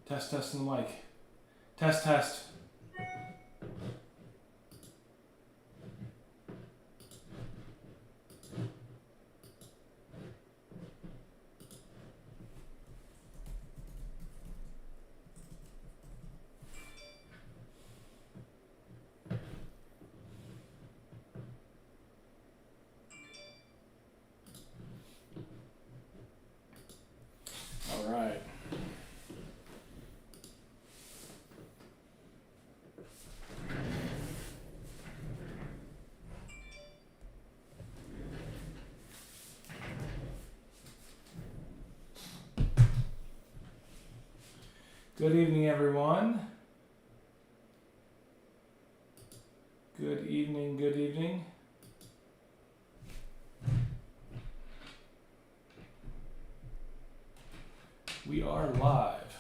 Testing the mic. Test. All right. Good evening, everyone. Good evening. We are live.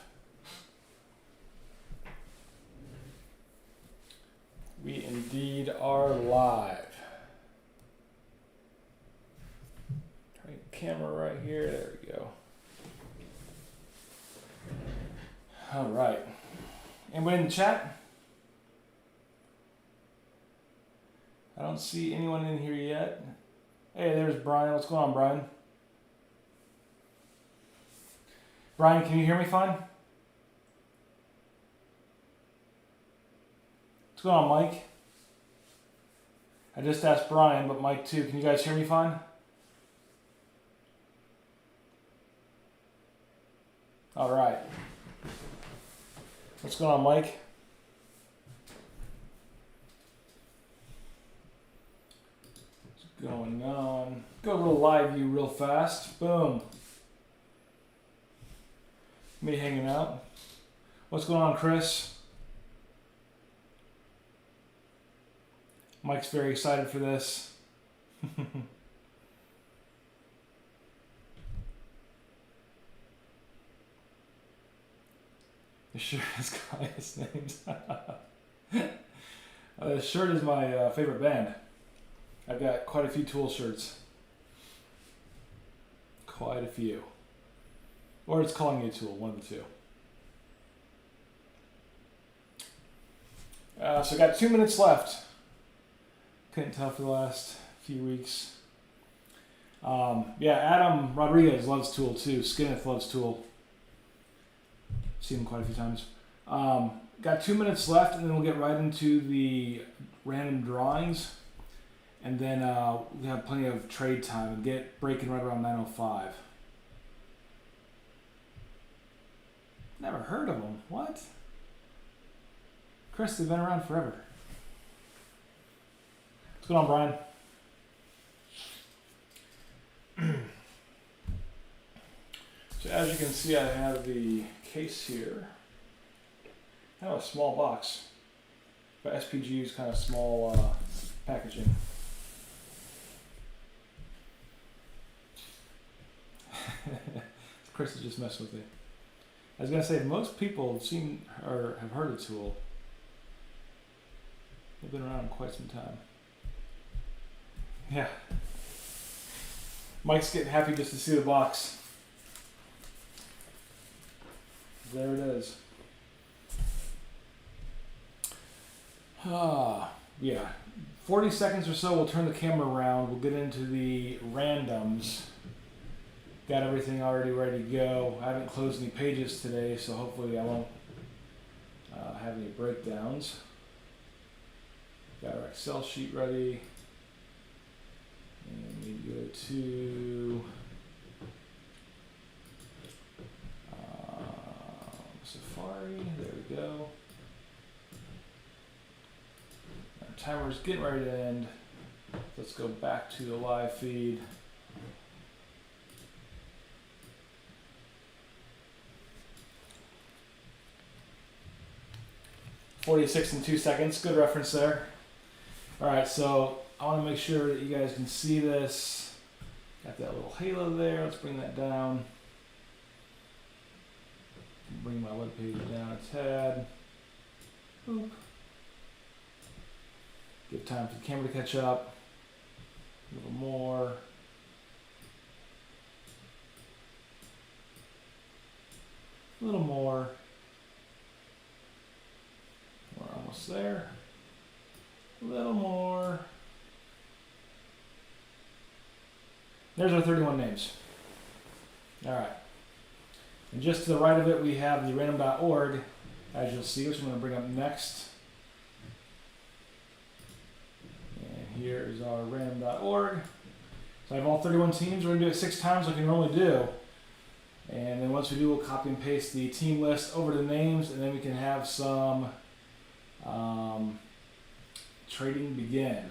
We indeed are live. Try the camera right here. There we go. All right. Anybody in the chat? I don't see anyone in here yet. Hey, there's Brian. What's going on, Brian? Brian, can you hear me fine? What's going on, Mike? I just asked Brian, but Mike too. Can you guys hear me fine? All right. What's going on, Mike? What's going on? Go a little live view real fast. Boom. Me hanging out. What's going on, Chris? Mike's very excited for this. The shirt has clients' names. The shirt is my favorite band. I've got quite a few Tool shirts. Quite a few. Or it's calling you a Tool, one of the two. So I got 2 minutes left. Couldn't tell for the last few weeks. Yeah, Adam Rodriguez loves Tool too. Skinneth loves Tool. Seen him quite a few times. Got 2 minutes left, and then we'll get right into the random drawings, and then we have plenty of trade time and get breaking right around 9:05. Never heard of them. What? Chris, they've been around forever. What's going on, Brian? So as you can see, I have the case here. Kind of a small box, but SPGU's kind of small packaging. Chris is just messing with me. I was gonna say most people have seen or have heard of Tool. They've been around quite some time. Yeah. Mike's getting happy just to see the box. There it is. Yeah. 40 seconds or so, we'll turn the camera around. We'll get into the randoms. Got everything already ready to go. I haven't closed any pages today, so hopefully I won't have any breakdowns. Got our Excel sheet ready. And we go to Safari. There we go. Our timer's getting ready to end. Let's go back to the live feed. .46 and 2 seconds. Good reference there. All right, so I want to make sure that you guys can see this. Got that little halo there. Let's bring that down. Bring my web page down a tad. Boop. Give time for the camera to catch up. A little more. A little more. Almost there. A little more. There's our 31 names. All right. And just to the right of it, we have the random.org, as you'll see, which I'm going to bring up next. And here is our random.org. So I have all 31 teams. We're going to do it 6 times like we normally do. And then once we do, we'll copy and paste the team list over the names, and then we can have some trading begin.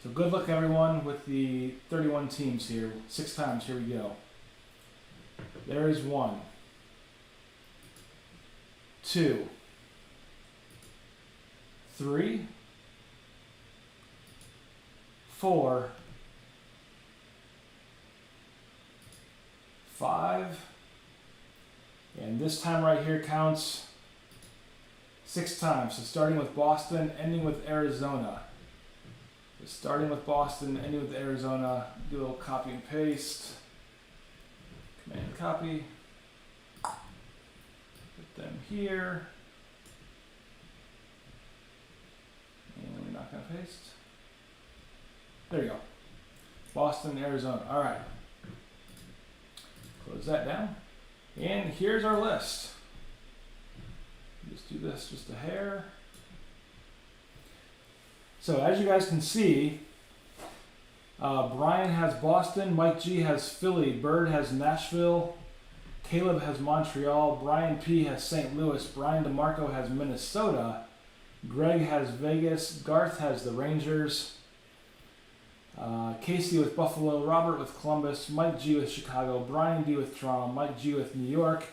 So good luck, everyone, with the 31 teams here. 6 times. Here we go. There is 1, 2, 3, 4, 5, and this time right here counts 6 times. So starting with Boston, ending with Arizona. So starting with Boston, ending with Arizona. Do a little copy and paste. Command copy. Put them here. And we're not going to paste. There you go. Boston, Arizona. All right. Close that down. And here's our list. Just do this just a hair. So as you guys can see, Brian has Boston, Mike G has Philly, Bird has Nashville, Caleb has Montreal, Brian P has St. Louis, Brian DeMarco has Minnesota, Greg has Vegas, Garth has the Rangers, Casey with Buffalo, Robert with Columbus, Mike G with Chicago, Brian D with Toronto, Mike G with New York,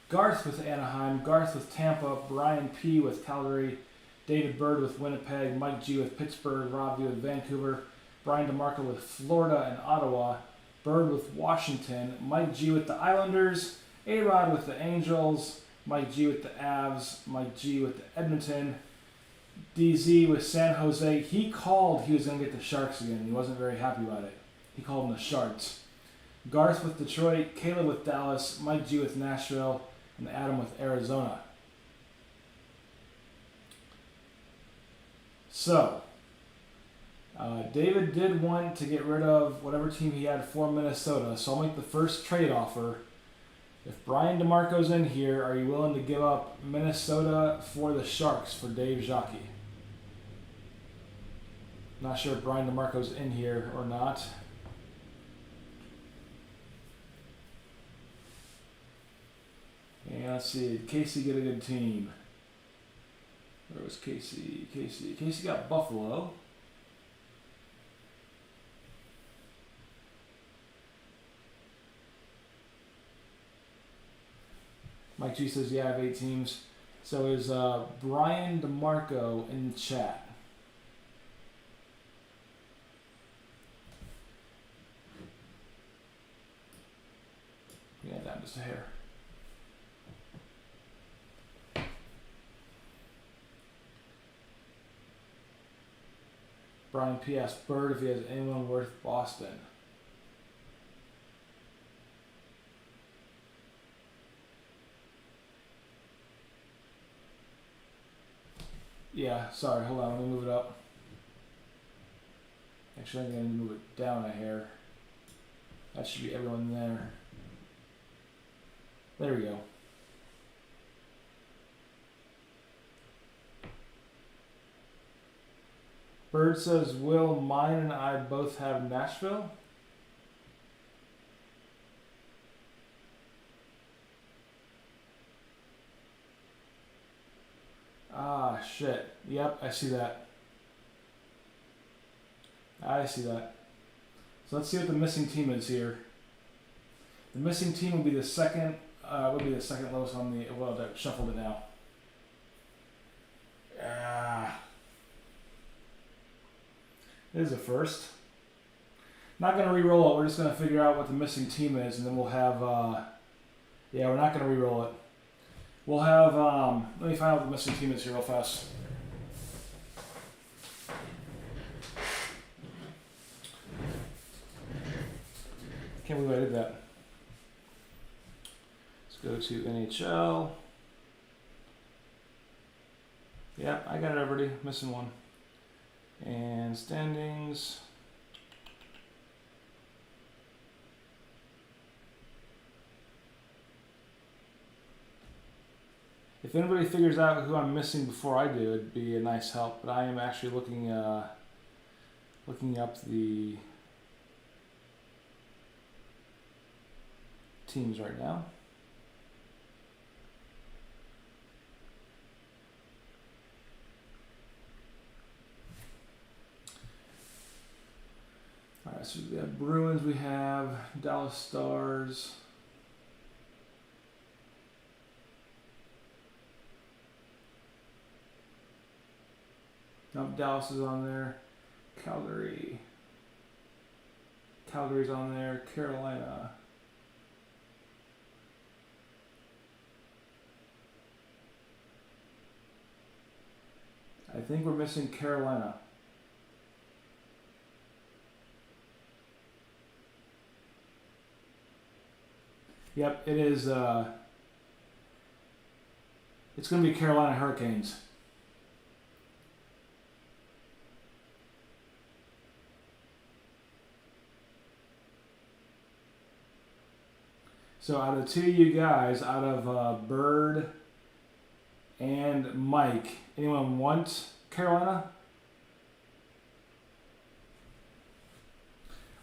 Garth with Anaheim, Garth with Tampa, Brian P with Calgary, David Bird with Winnipeg, Mike G with Pittsburgh, Rob D with Vancouver, Brian DeMarco with Florida and Ottawa, Bird with Washington, Mike G with the Islanders, A-Rod with the Angels, Mike G with the Avs, Mike G with the Edmonton, DZ with San Jose. He called he was going to get the Sharks again. He wasn't very happy about it. He called them the Sharks. Garth with Detroit, Caleb with Dallas, Mike G with Nashville, and Adam with Arizona. So, David did want to get rid of whatever team he had for Minnesota, so I'll make the first trade offer. If Brian DeMarco's in here, are you willing to give up Minnesota for the Sharks for Dave Jacques? Not sure if Brian DeMarco's in here or not. And let's see, did Casey get a good team? Where was Casey? Casey got Buffalo. Mike G says, yeah, I have 8 teams. So is Brian DeMarco in the chat? Yeah, down just a hair. Brian P. asked Bird if he has anyone worth Boston. Yeah, sorry, hold on, let me move it up. Actually, I'm going to move it down a hair. That should be everyone there. There we go. Bird says, Will, mine and I both have Nashville? Ah, shit. Yep, I see that. I see that. So let's see what the missing team is here. The missing team will be the second lowest on the, well, I shuffled it now. It is a first. Not going to re-roll it. We're just going to figure out what the missing team is, and then we'll have, yeah, we're not going to re-roll it. We'll have, let me find out what the missing team is here real fast. Can't believe I did that. Let's go to NHL. Yeah, Yep, I got it already. Missing one. And standings. If anybody figures out who I'm missing before I do, it'd be a nice help. But I am actually looking up the teams right now. All right, so we have Bruins, we have Dallas Stars. Nope, Dallas is on there. Calgary's on there. Carolina. I think we're missing Carolina. Yep, it is. It's going to be Carolina Hurricanes. So out of the two of you guys, out of Bird and Mike, anyone want Carolina?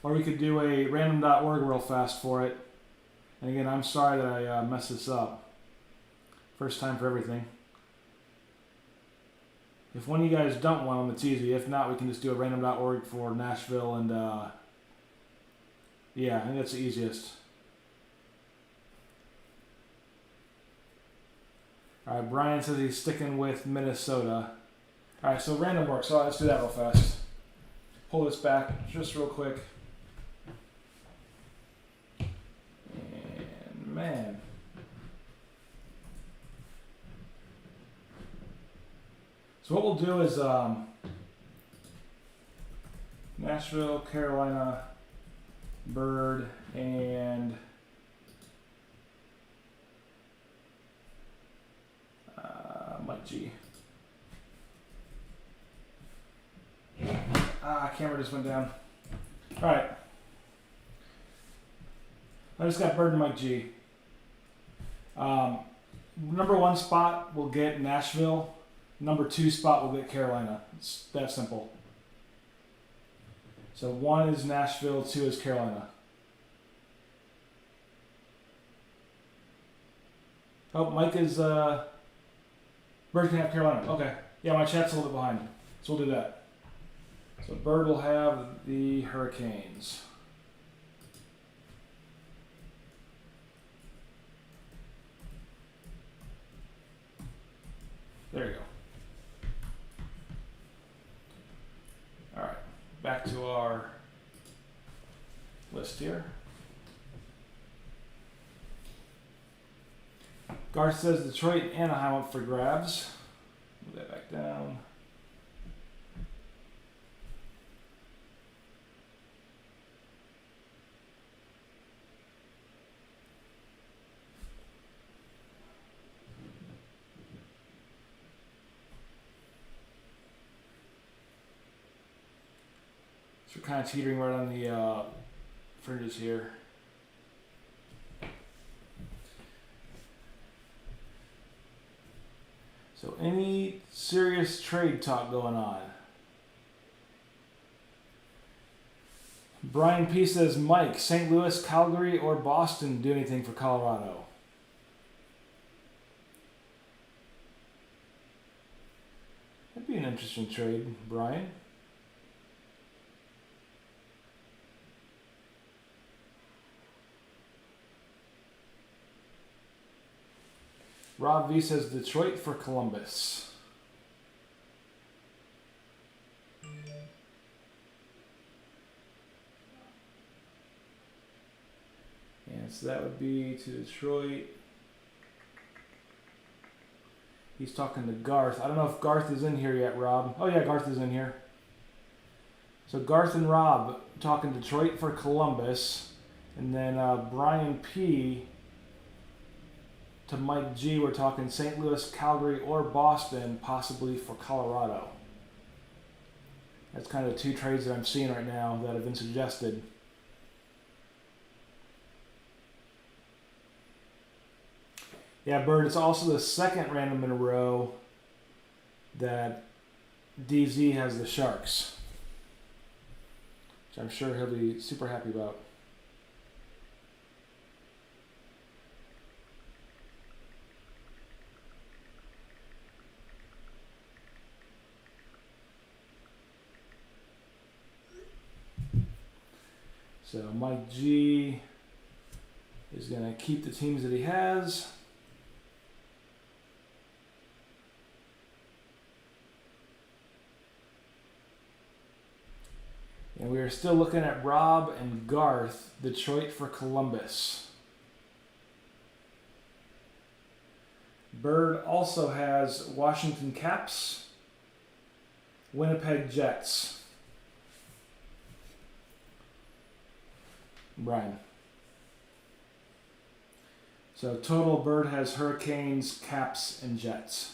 Or we could do a random.org real fast for it. And again, I'm sorry that I messed this up. First time for everything. If one of you guys don't want them, it's easy. If not, we can just do a random.org for Nashville and yeah, I think that's the easiest. All right, Brian says he's sticking with Minnesota. All right, so random work. So let's do that real fast. Pull this back just real quick. And man. So what we'll do is Nashville, Carolina, Bird, and Mike G. Camera just went down. All right. I just got Bird and Mike G. Number one spot will get Nashville. Number two spot will get Carolina. It's that simple. So one is Nashville, two is Carolina. Oh, Mike is Bird can have Carolina. Okay. Yeah, my chat's a little bit behind. So we'll do that. So Bird will have the Hurricanes. There you go. All right. Back to our list here. Garth says Detroit and Anaheim up for grabs. Move that back down. So we're kind of teetering right on the fringes here. So any serious trade talk going on? Brian P says, Mike, St. Louis, Calgary, or Boston do anything for Colorado? That'd be an interesting trade, Brian. Rob V says Detroit for Columbus. And so that would be to Detroit. He's talking to Garth. I don't know if Garth is in here yet, Rob. Oh yeah, Garth is in here. So Garth and Rob talking Detroit for Columbus. And then Brian P to Mike G, we're talking St. Louis, Calgary, or Boston, possibly for Colorado. That's kind of the two trades that I'm seeing right now that have been suggested. Yeah, Bird, it's also the second random in a row that DZ has the Sharks, which I'm sure he'll be super happy about. So Mike G is going to keep the teams that he has. And we are still looking at Rob and Garth, Detroit for Columbus. Bird also has Washington Caps, Winnipeg Jets. Brian. So total, Bird has Hurricanes, Caps, and Jets.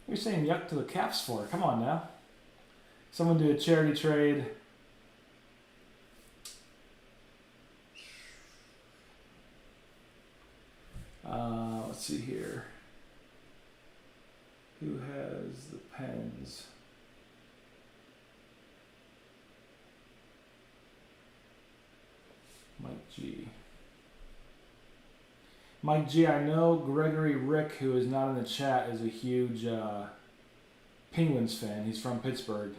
You're saying yuck to the Caps for? Come on now. Someone do a charity trade. Let's see here. Who has the Pens? Mike G. Mike G, I know Gregory Rick, who is not in the chat, is a huge Penguins fan. He's from Pittsburgh.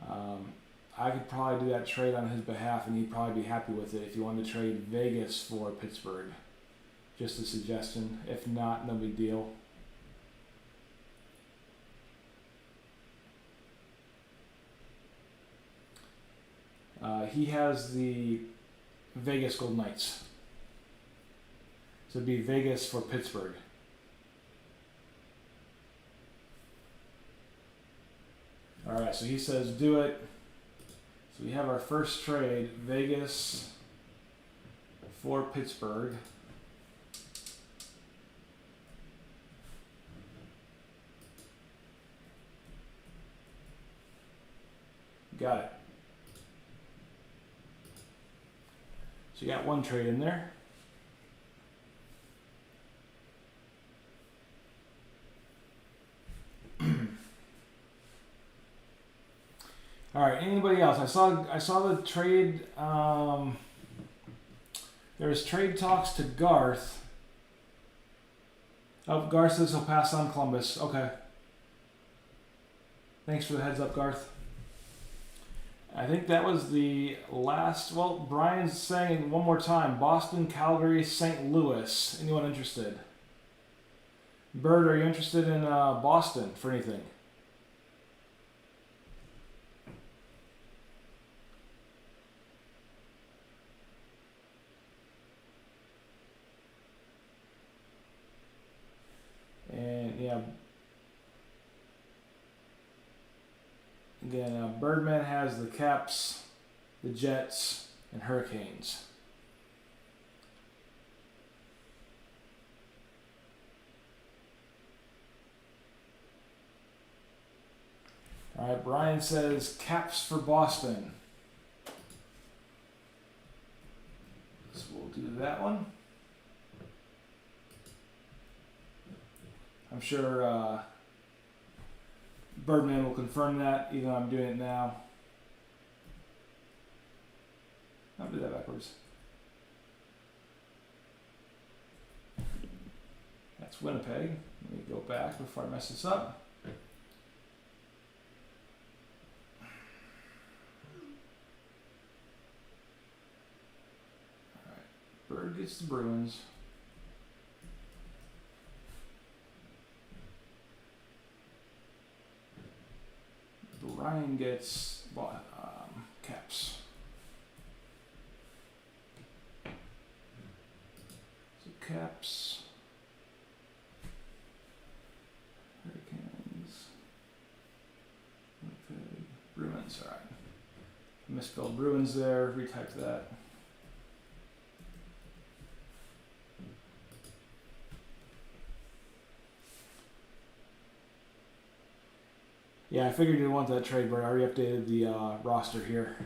I could probably do that trade on his behalf, and he'd probably be happy with it if you wanted to trade Vegas for Pittsburgh. Just a suggestion. If not, no big deal. He has the Vegas Golden Knights. So it'd be Vegas for Pittsburgh. All right, so he says do it. So we have our first trade, Vegas for Pittsburgh. Got it. So you got one trade in there. All right. Anybody else? I saw the trade. There was trade talks to Garth. Oh, Garth says he'll pass on Columbus. Okay. Thanks for the heads up, Garth. I think that was the last. Well, Brian's saying one more time: Boston, Calgary, St. Louis. Anyone interested? Bird, are you interested in Boston for anything? And yeah. Again, Birdman has the Caps, the Jets, and Hurricanes. All right, Brian says Caps for Boston. So we'll do that one. I'm sure Birdman will confirm that, even though I'm doing it now. I'll do that backwards. That's Winnipeg. Let me go back before I mess this up. Alright, Bird gets the Bruins. Ryan gets Caps. So Caps. Hurricanes. Bruins, all right. Misspelled Bruins there, retype that. Yeah, I figured you didn't want that trade, but I already updated the roster here.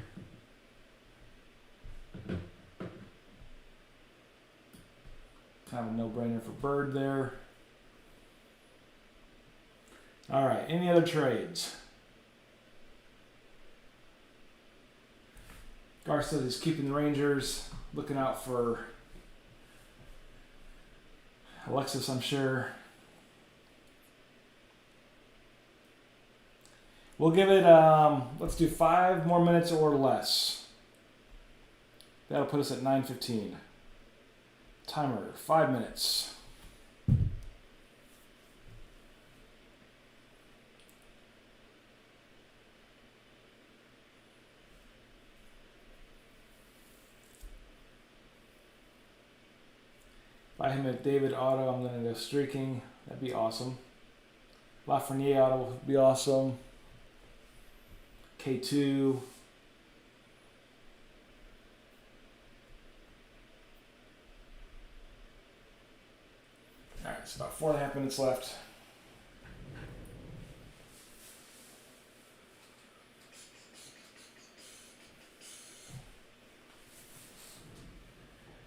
Kind of a no-brainer for Bird there. All right, any other trades? Gar says he's keeping the Rangers, looking out for Alexis, I'm sure. We'll give it, let's do 5 more minutes or less. That'll put us at 9:15. Timer, 5 minutes. Buy him a David auto, I'm going to go streaking. That'd be awesome. Lafreniere auto would be awesome. K2. Alright, it's about 4.5 minutes left.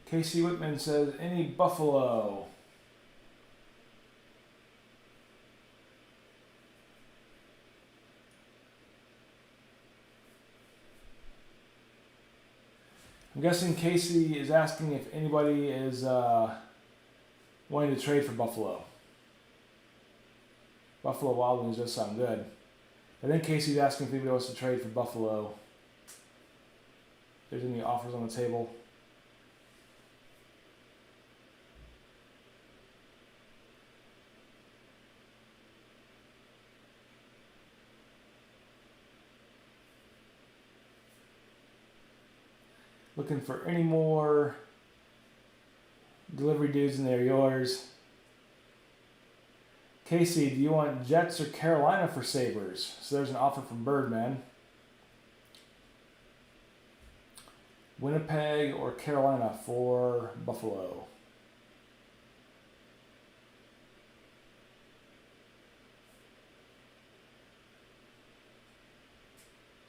Casey Whitman says, any Buffalo? I'm guessing Casey is asking if anybody is wanting to trade for Buffalo. Buffalo Wild Wings does sound good. I think Casey's asking if anybody wants to trade for Buffalo. If there's any offers on the table. Looking for any more delivery dudes, and they're yours. Casey, do you want Jets or Carolina for Sabres? So there's an offer from Birdman. Winnipeg or Carolina for Buffalo?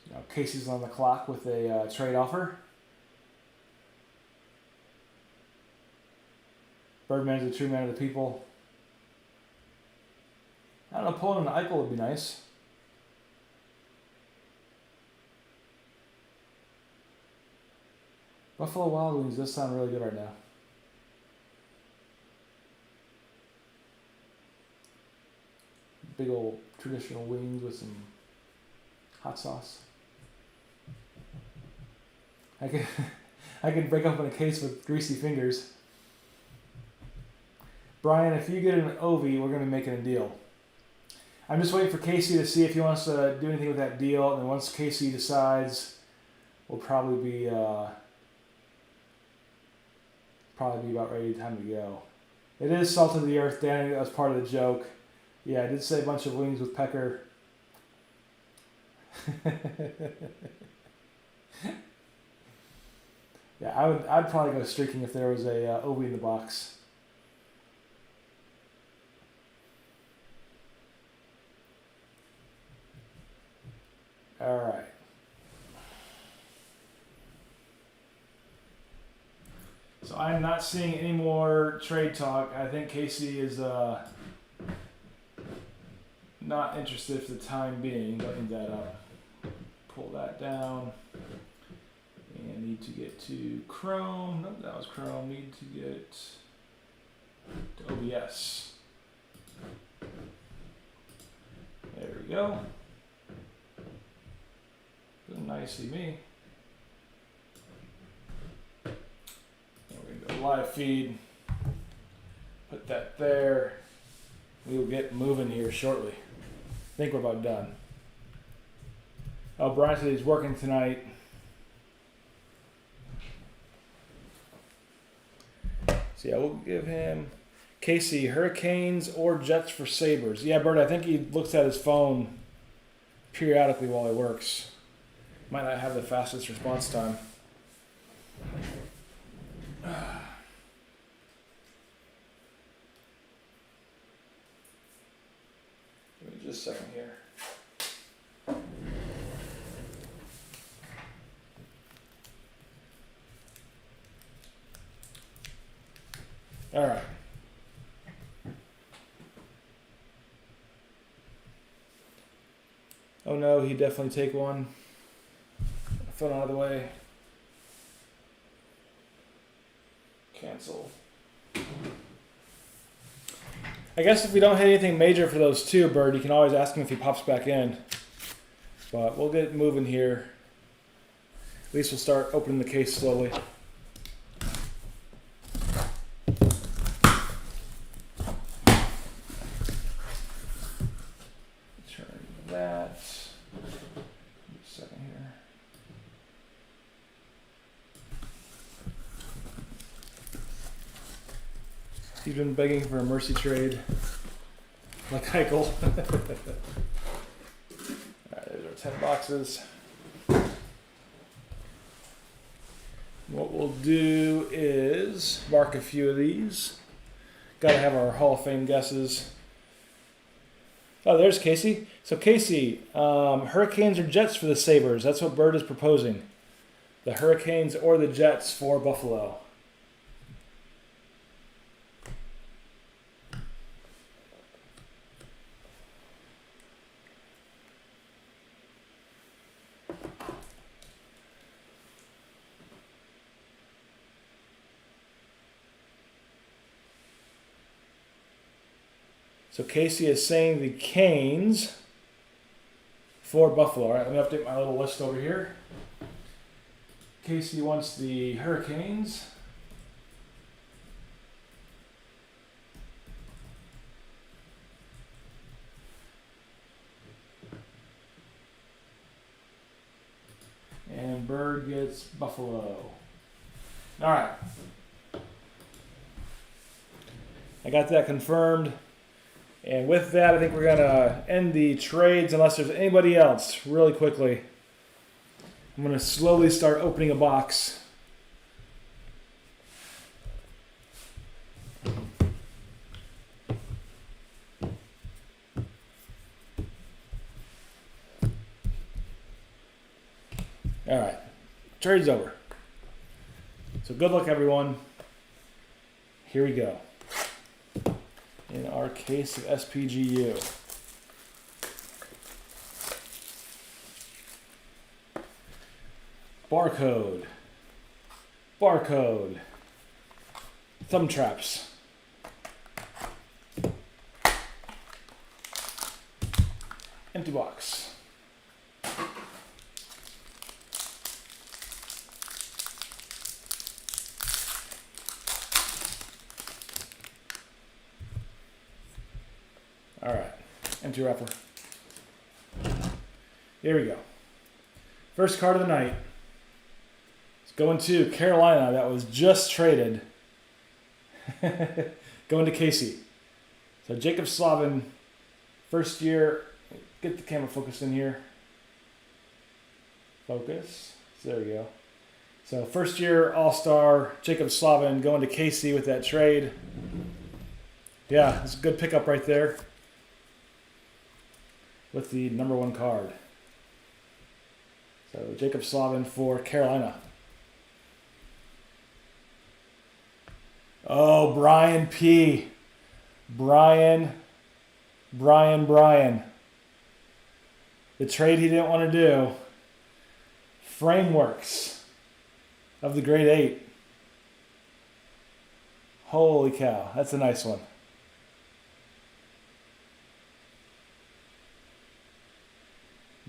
So now Casey's on the clock with a trade offer. Birdman's a true man of the people. I don't know, pulling an Eichel would be nice. Buffalo Wild Wings does sound really good right now. Big old traditional wings with some hot sauce. I could break open a case with greasy fingers. Brian, if you get an Ovi, we're going to be making a deal. I'm just waiting for Casey to see if he wants to do anything with that deal, and then once Casey decides, we'll probably be about ready, time to go. It is salt of the earth, Danny. That was part of the joke. Yeah, I did say a bunch of wings with pecker. Yeah, I'd probably go streaking if there was a Ovi in the box. All right. So I'm not seeing any more trade talk. I think Casey is not interested for the time being. Button that up. Pull that down. And need to get to Chrome. Nope, that was Chrome. Need to get to OBS. There we go. Doesn't nicely me. And we're going to go live feed. Put that there. We will get moving here shortly. I think we're about done. Oh, Brian said he's working tonight. So yeah, we'll give him Casey, Hurricanes or Jets for Sabres. Yeah, Bert, I think he looks at his phone periodically while he works. Might not have the fastest response time. Give me just a second here. All right. Oh no, he'd definitely take one. Phone out of the way. Cancel. I guess if we don't hit anything major for those two, Bird, you can always ask him if he pops back in. But we'll get moving here. At least we'll start opening the case slowly. Turn that. Just a second here. He's been begging for a mercy trade, like Heichel. Alright, there's our 10 boxes. What we'll do is mark a few of these. Gotta have our Hall of Fame guesses. Oh, there's Casey. So Casey, Hurricanes or Jets for the Sabres? That's what Bird is proposing. The Hurricanes or the Jets for Buffalo. So Casey is saying the Canes for Buffalo. All right, let me update my little list over here. Casey wants the Hurricanes. And Bird gets Buffalo. All right. I got that confirmed. And with that, I think we're going to end the trades unless there's anybody else really quickly. I'm going to slowly start opening a box. All right, trade's over. So good luck, everyone. Here we go. In our case of SPGU. Barcode. Barcode. Thumb traps. Empty box. All right, empty wrapper. Here we go. First card of the night. It's going to Carolina that was just traded. Going to Casey. So Jacob Slavin, first year. Get the camera focused in here. Focus. So there we go. So first year All-Star Jacob Slavin going to Casey with that trade. Yeah, it's a good pickup right there. With the #1 card. So Jacob Slavin for Carolina. Oh, Brian P. Brian. The trade he didn't want to do. Frameworks of the grade 8. Holy cow, that's a nice one.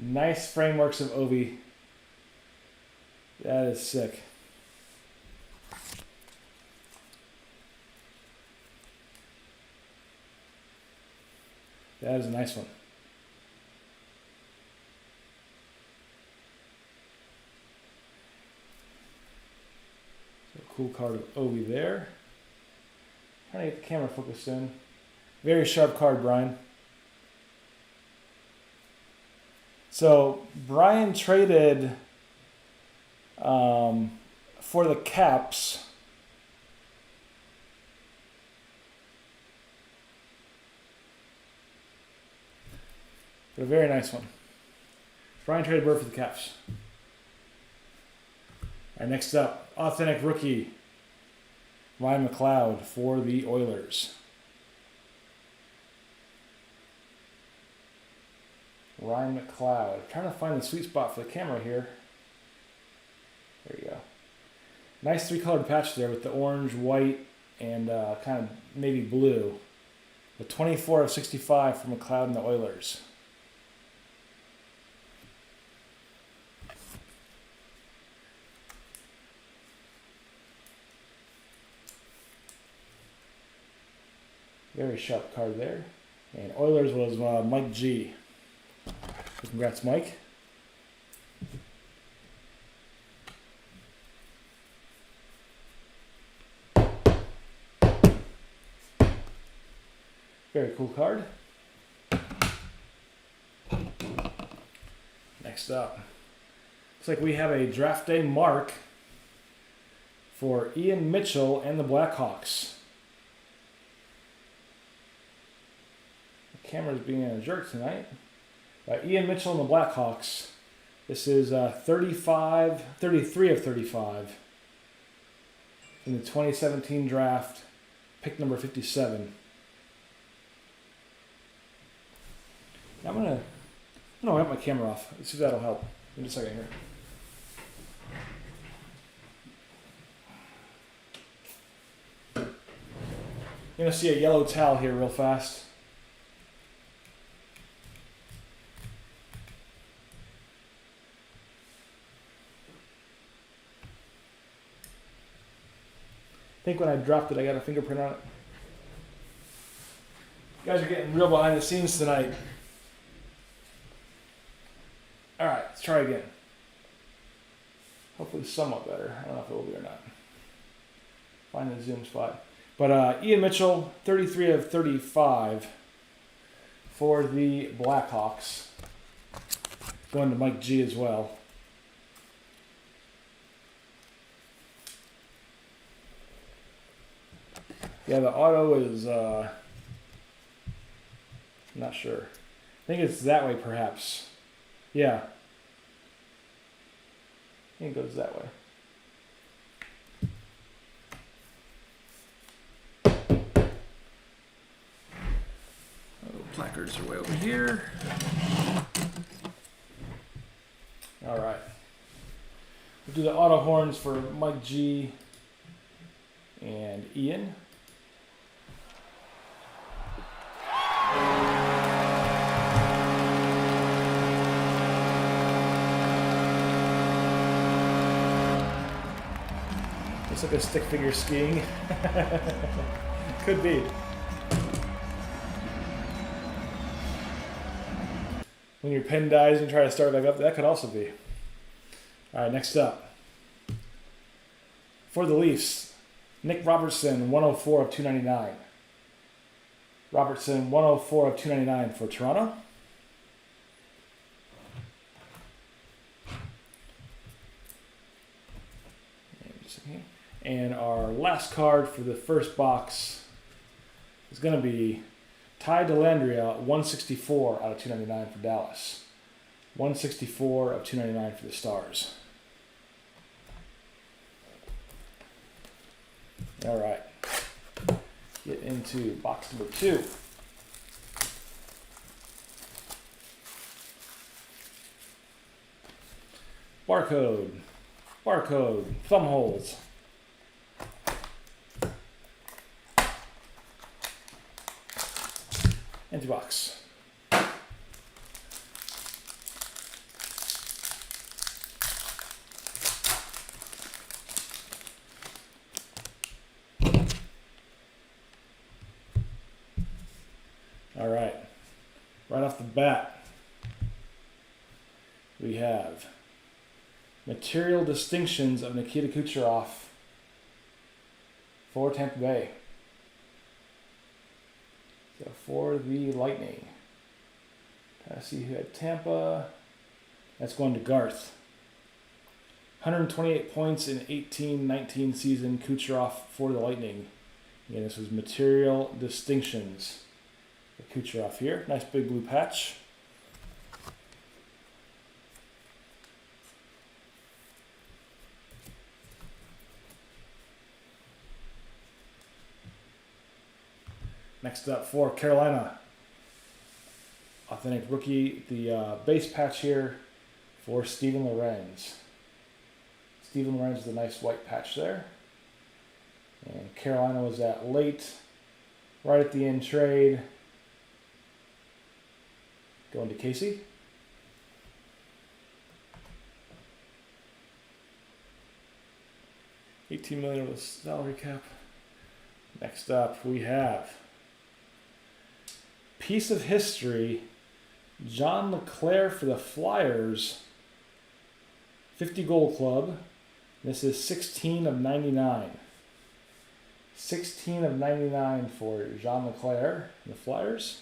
Nice frameworks of Ovi. That is sick. That is a nice one. So cool card of Ovi there. Trying to get the camera focused in. Very sharp card, Brian. So Brian traded For the Caps, a very nice one. Brian traded Bird for the Caps. All right, next up, authentic rookie, Ryan McLeod for the Oilers. Ryan McLeod. I'm trying to find the sweet spot for the camera here. There you go. Nice three-colored patch there with the orange, white, and kind of navy blue. The 24 of 65 for McLeod and the Oilers. Very sharp card there. And Oilers was Mike G. Congrats, Mike. Very cool card. Next up, looks like we have a draft day mark for Ian Mitchell and the Blackhawks. The camera's being a jerk tonight. Ian Mitchell and the Blackhawks. This is 33 of 35 in the 2017 draft, pick number 57. I'm gonna wipe my camera off. Let's see if that'll help. In just a second here. You're gonna see a yellow towel here real fast. I think when I dropped it, I got a fingerprint on it. You guys are getting real behind the scenes tonight. All right, let's try again. Hopefully somewhat better. I don't know if it will be or not. Find the zoom spot. But Ian Mitchell, 33 of 35 for the Blackhawks. Going to Mike G as well. Yeah, the auto is, not sure. I think it's that way, perhaps. Yeah. I think it goes that way. Oh, placards are way over here. All right. We'll do the auto horns for Mike G and Ian. Looks like a stick figure skiing. Could be. When your pen dies and you try to start it back up, that could also be. All right, next up. For the Leafs, Nick Robertson, 104 of 299. Robertson, 104 of 299 for Toronto. And our last card for the first box is going to be Ty Dellandrea, 164 out of 299 for Dallas. 164 of 299 for the Stars. All right. Get into box number 2. Barcode, thumb holes. Empty box. All right. Right off the bat, we have material distinctions of Nikita Kucherov for Tampa Bay. So for the Lightning, trying to see who had Tampa. That's going to Garth. 128 points in 18-19 season, Kucherov for the Lightning. Again, this was material distinctions. The Kucherov here, nice big blue patch. Next up for Carolina, authentic rookie, the base patch here for Steven Lorenz. Steven Lorenz with a nice white patch there. And Carolina was at late, right at the end trade. Going to Casey. $18 million with a salary cap. Next up, we have piece of history, John LeClair for the Flyers. 50 goal club. This is 16 of 99. 16 of 99 for John LeClair and the Flyers.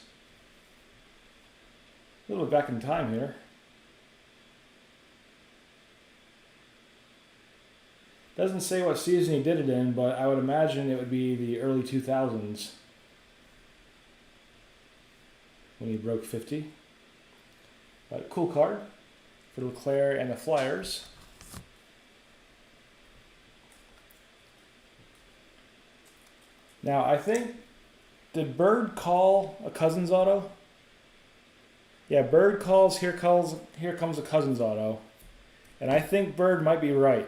A little bit back in time here. Doesn't say what season he did it in, but I would imagine it would be the early 2000s when he broke 50. But cool card for LeClair and the Flyers. Now, I think, did Bird call a Cousins auto? Yeah, Bird calls, here comes a Cousins auto. And I think Bird might be right.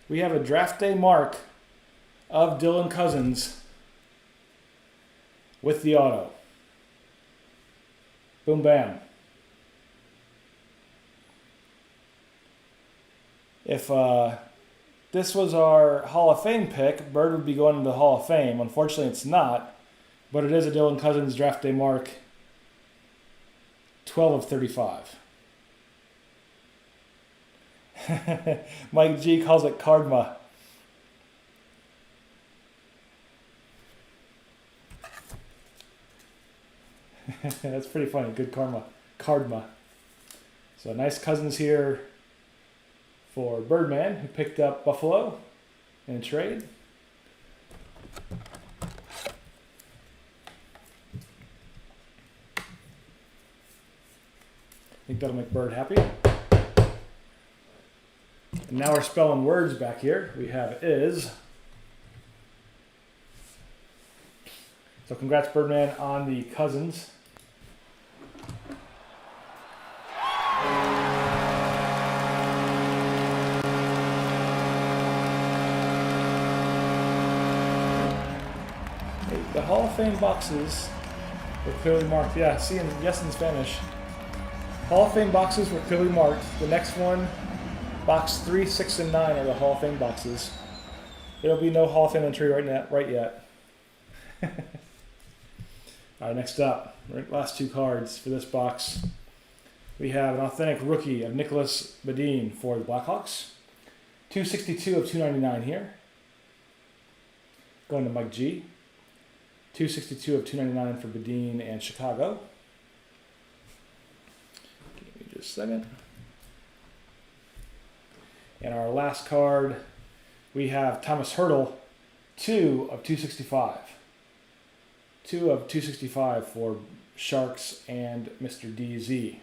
We have a draft day mark of Dylan Cousins with the auto. Boom, bam. If this was our Hall of Fame pick, Bird would be going into the Hall of Fame. Unfortunately, it's not, but it is a Dylan Cousins draft day mark, 12 of 35. Mike G calls it Cardma. That's pretty funny. Good karma. Cardma. So nice Cousins here for Birdman, who picked up Buffalo in a trade. I think that'll make Bird happy. And now we're spelling words back here. We have is. So congrats, Birdman, on the Cousins. The Hall of Fame boxes were clearly marked. Yeah, see, yes in Spanish. Hall of Fame boxes were clearly marked. The next one, box 3, 6, and 9 are the Hall of Fame boxes. There'll be no Hall of Fame entry right yet. All right, next up, last two cards for this box. We have an authentic rookie of Nicholas Badin for the Blackhawks. 262 of 299 here. Going to Mike G. 262 of 299 for Badin and Chicago. Give me just a second. And our last card, we have Thomas Hertl, 2 of 265. 2 of 265 for Sharks and Mr. DZ.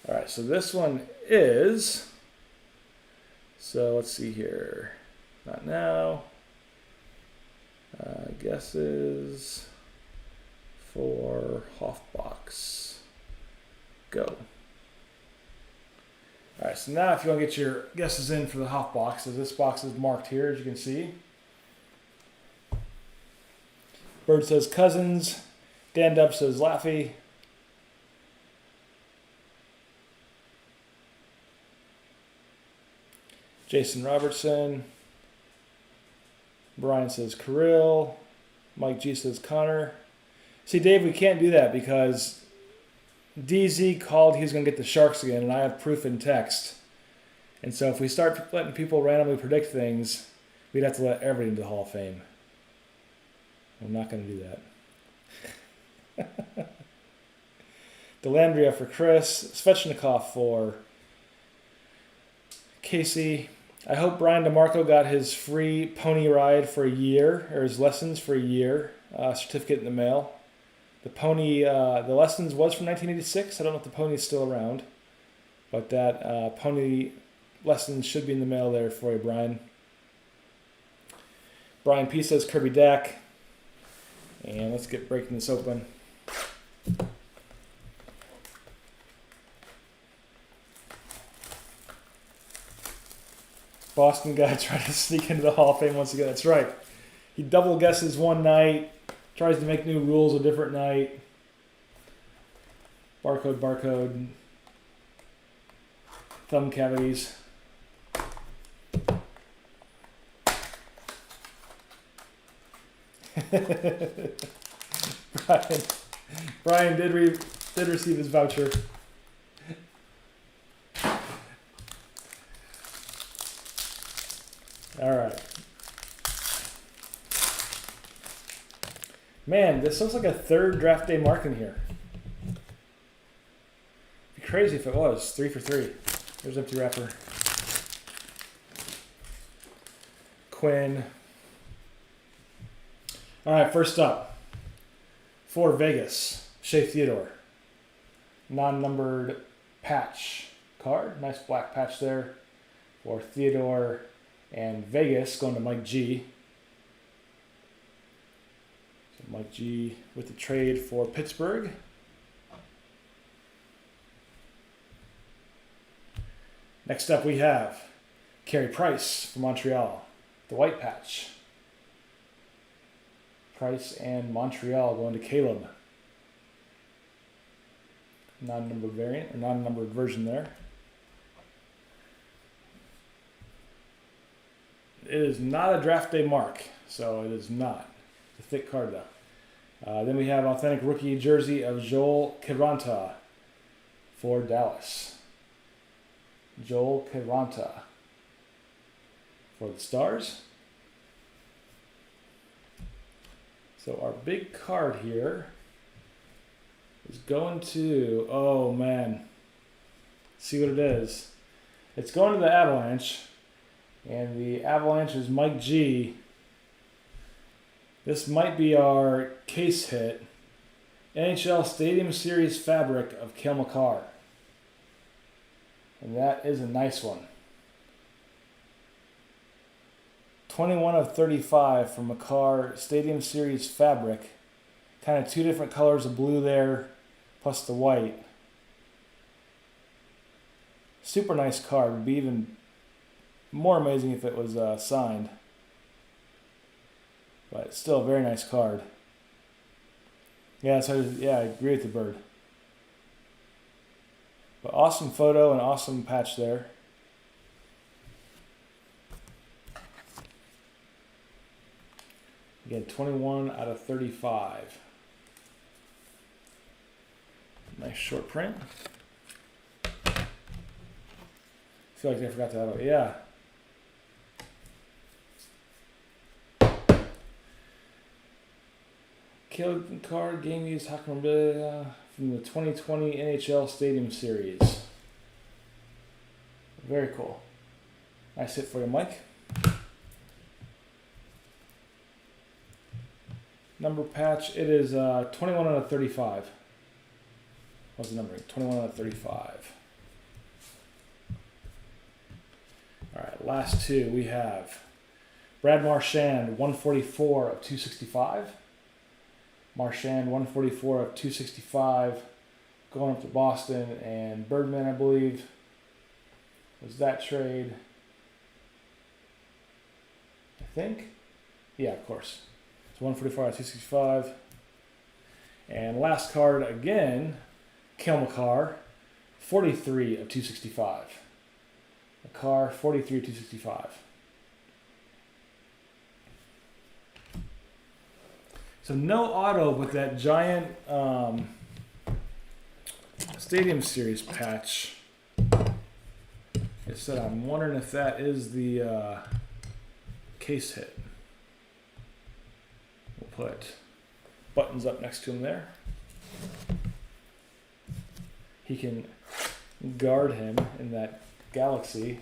All right, so this one is, so let's see here, not now. Guesses for Hoffbox. Go. All right, so now if you want to get your guesses in for the Hoffbox, so this box is marked here, as you can see. Bird says Cousins. Dan Dub says Laffy. Jason Robertson. Brian says Kirill. Mike G says Connor. See, Dave, we can't do that because DZ called he was going to get the Sharks again, and I have proof in text. And so if we start letting people randomly predict things, we'd have to let everybody into the Hall of Fame. I'm not going to do that. Delandria for Chris. Svechnikov for Casey. I hope Brian DeMarco got his free pony ride for a year, or his lessons for a year. Certificate in the mail. The pony, the lessons was from 1986. I don't know if the pony is still around, but that pony lessons should be in the mail there for you, Brian. Brian P says Kirby Dak. And let's get breaking this open. Boston guy tried to sneak into the Hall of Fame once again. That's right. He double guesses one night, tries to make new rules a different night. Barcode. Thumb cavities. Brian did receive his voucher. All right. Man, this looks like a third draft day mark in here. It'd be crazy if it was 3 for 3. There's empty wrapper. Quinn. All right, first up, for Vegas, Shea Theodore. Non-numbered patch card. Nice black patch there for Theodore and Vegas, going to Mike G. So Mike G with the trade for Pittsburgh. Next up we have Carey Price for Montreal, the white patch. Price and Montreal going to Caleb. Non-numbered variant, or non-numbered version there. It is not a draft day mark, so it is not. It's a thick card though. Then we have authentic rookie jersey of Joel Quiranta for Dallas. Joel Quiranta for the Stars. So our big card here is going to, oh man, see what it is. It's going to the Avalanche, and the Avalanche is Mike G. This might be our case hit. NHL Stadium Series fabric of Cale Makar. And that is a nice one. 21 of 35 from Makar Stadium Series fabric. Kind of two different colors of blue there, plus the white. Super nice card. Would be even more amazing if it was signed. But it's still a very nice card. Yeah, I agree with the bird. But awesome photo and awesome patch there. Again, 21 out of 35. Nice short print. I feel like I forgot to have it. Yeah. Caleb card, game used, from the 2020 NHL Stadium Series. Very cool. Nice hit for you, Mike. Number patch, it is 21 out of 35. What's the numbering? 21 out of 35. All right, last two we have Brad Marchand, 144 of 265. Marchand, 144 of 265. Going up to Boston, and Birdman, I believe, was that trade. I think. Yeah, of course. So 144 out of 265. And last card again, Cale Makar, 43 of 265. Makar, 43 of 265. So no auto, but that giant Stadium Series patch. Like I said, I'm wondering if that is the case hit. We'll put buttons up next to him there. he can guard him in that galaxy.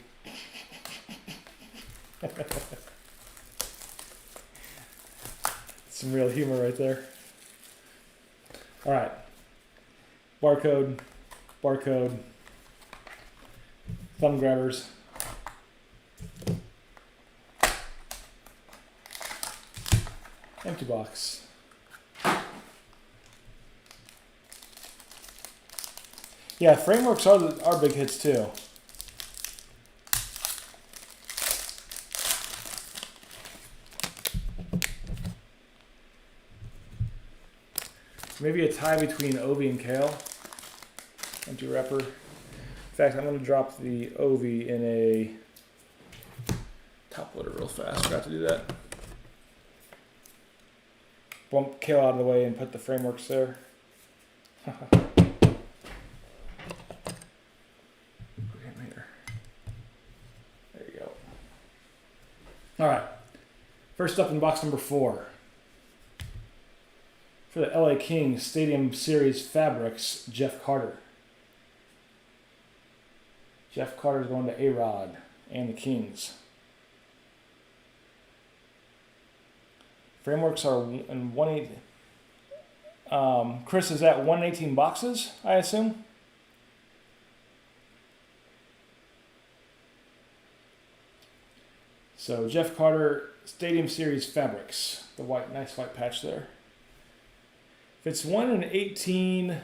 Some real humor right there. All right. Barcode, barcode, thumb grabbers. Empty box. Yeah, frameworks are big hits too. Maybe a tie between Ovi and Kale. Empty wrapper. In fact, I'm going to drop the Ovi in a top loader real fast. Forgot to do that. Bump Kale out of the way and put the frameworks there. There you go. All right. First up in box number 4. For the LA Kings Stadium Series Fabrics, Jeff Carter. Jeff Carter's going to A-Rod and the Kings. Frameworks are in 180. Chris is at 118 boxes, I assume. So Jeff Carter Stadium Series Fabrics, the white, nice white patch there. If it's 1 in 18,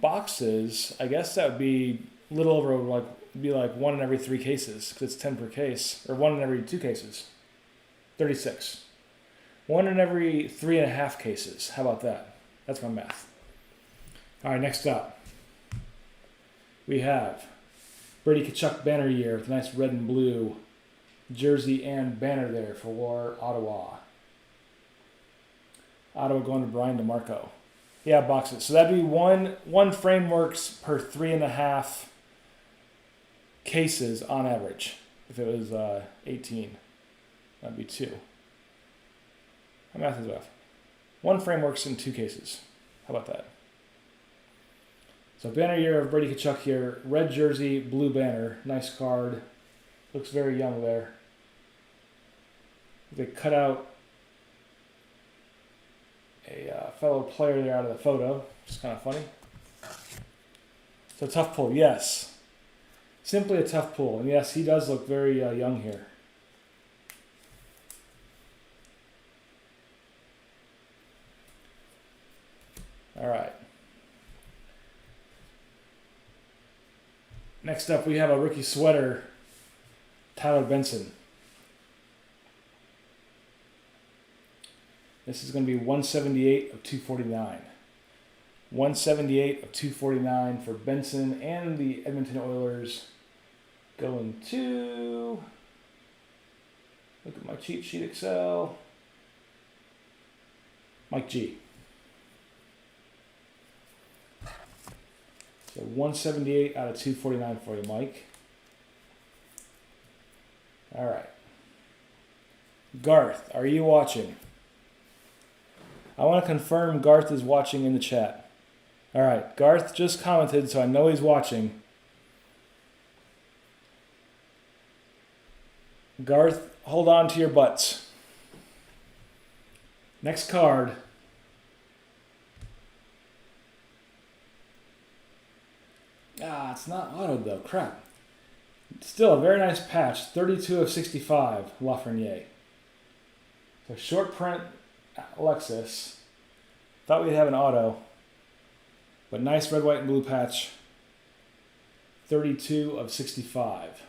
boxes, I guess that would be a little over like 1 in every 3 cases, because it's 10 per case, or 1 in every 2 cases. 36. 1 in every 3.5 cases. How about that? That's my math. All right, next up, we have Brady Tkachuk banner year with a nice red and blue jersey and banner there for Ottawa. Ottawa going to Brian DeMarco. Yeah, boxes. So that'd be one frameworks per 3.5 cases on average. If it was 18, that'd be 2. My math is off. 1 frameworks in 2 cases. How about that? So banner year of Brady Tkachuk here. Red jersey, blue banner. Nice card. Looks very young there. They cut out a fellow player there out of the photo, which is kind of funny. So tough pull, yes. Simply a tough pull. And yes, he does look very young here. All right. Next up, we have a rookie sweater, Tyler Benson. This is going to be 178 of 249. 178 of 249 for Benson and the Edmonton Oilers. Going to, look at my cheat sheet Excel, Mike G. So 178 out of 249 for you, Mike. All right. Garth, are you watching? I want to confirm Garth is watching in the chat. All right, Garth just commented, so I know he's watching. Garth, hold on to your butts. Next card. It's not autoed though. Crap. Still a very nice patch. 32 of 65, Lafreniere. So short print Alexis. Thought we'd have an auto. But nice red, white, and blue patch. 32 of 65.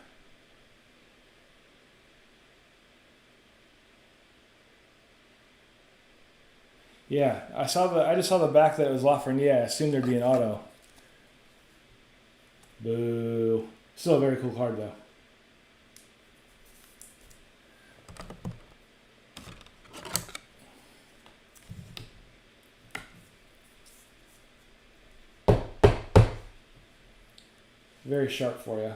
Yeah, I just saw the back that it was Lafreniere. I assumed there'd be an auto. Boo. Still a very cool card though. Very sharp for you.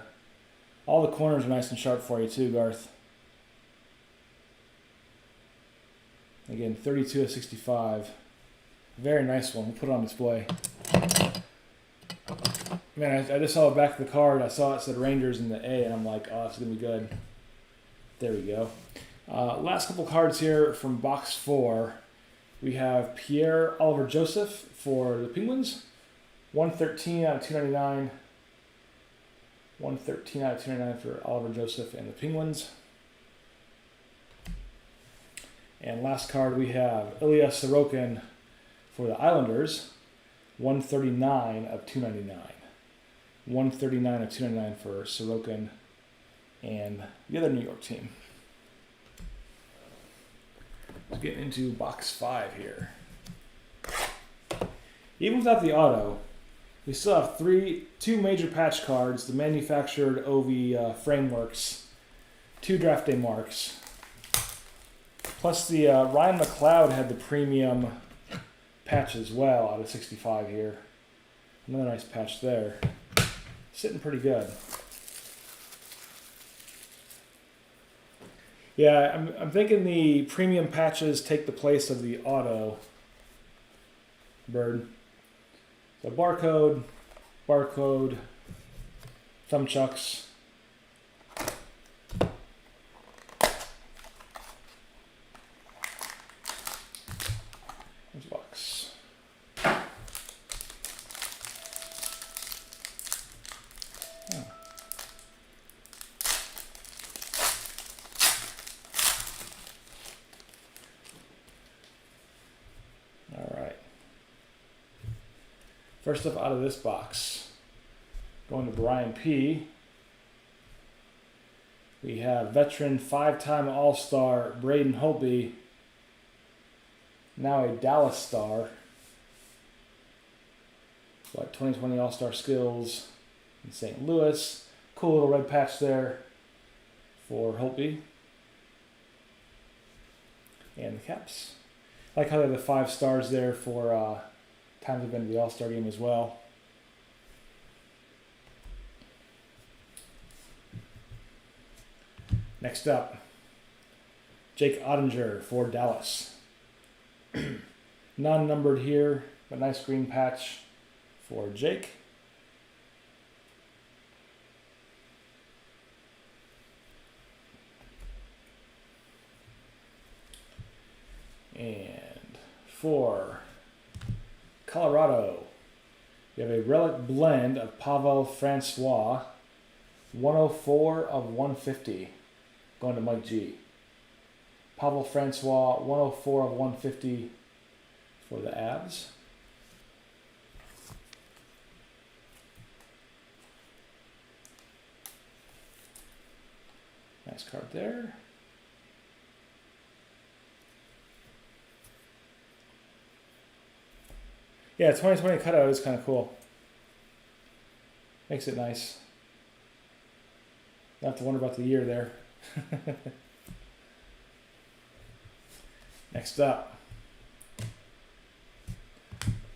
All the corners are nice and sharp for you too, Garth. Again, 32 of 65. Very nice one. We'll put it on display. Man, I just saw the back of the card. I saw it said Rangers in the A, and I'm like, oh, it's going to be good. There we go. Last couple cards here from box 4. We have Pierre-Olivier Joseph for the Penguins. 113 out of 299. 113 out of 299 for Oliver Joseph and the Penguins. And last card we have Ilya Sorokin for the Islanders. 139 of 299. 139 of 299 for Sorokin and the other New York team. Let's get into box 5 here. Even without the auto, we still have two major patch cards, the manufactured OV frameworks, 2 draft day marks, plus the Ryan McLeod had the premium patch as well out of 65 here. Another nice patch there. Sitting pretty good. Yeah, I'm thinking the premium patches take the place of the auto bird. So barcode, thumb chucks. There's a box. Oh. All right. First up out of this box, going to Brian P. We have veteran 5-time All-Star Braden Holtby, now a Dallas star. But 2020 All-Star skills in St. Louis. Cool little red patch there for Holtby. And the caps. I like how they have the 5 stars there for times have been to the All-Star game as well. Next up, Jake Ottinger for Dallas. Non-numbered here, but nice green patch for Jake. And for Colorado, we have a relic blend of Pavel Francois, 104 of 150, going to Mike G. Pavel Francois, 104 of 150 for the Avs. Nice card there. Yeah, 2020 cutout is kind of cool. Makes it nice. Not have to wonder about the year there. Next up,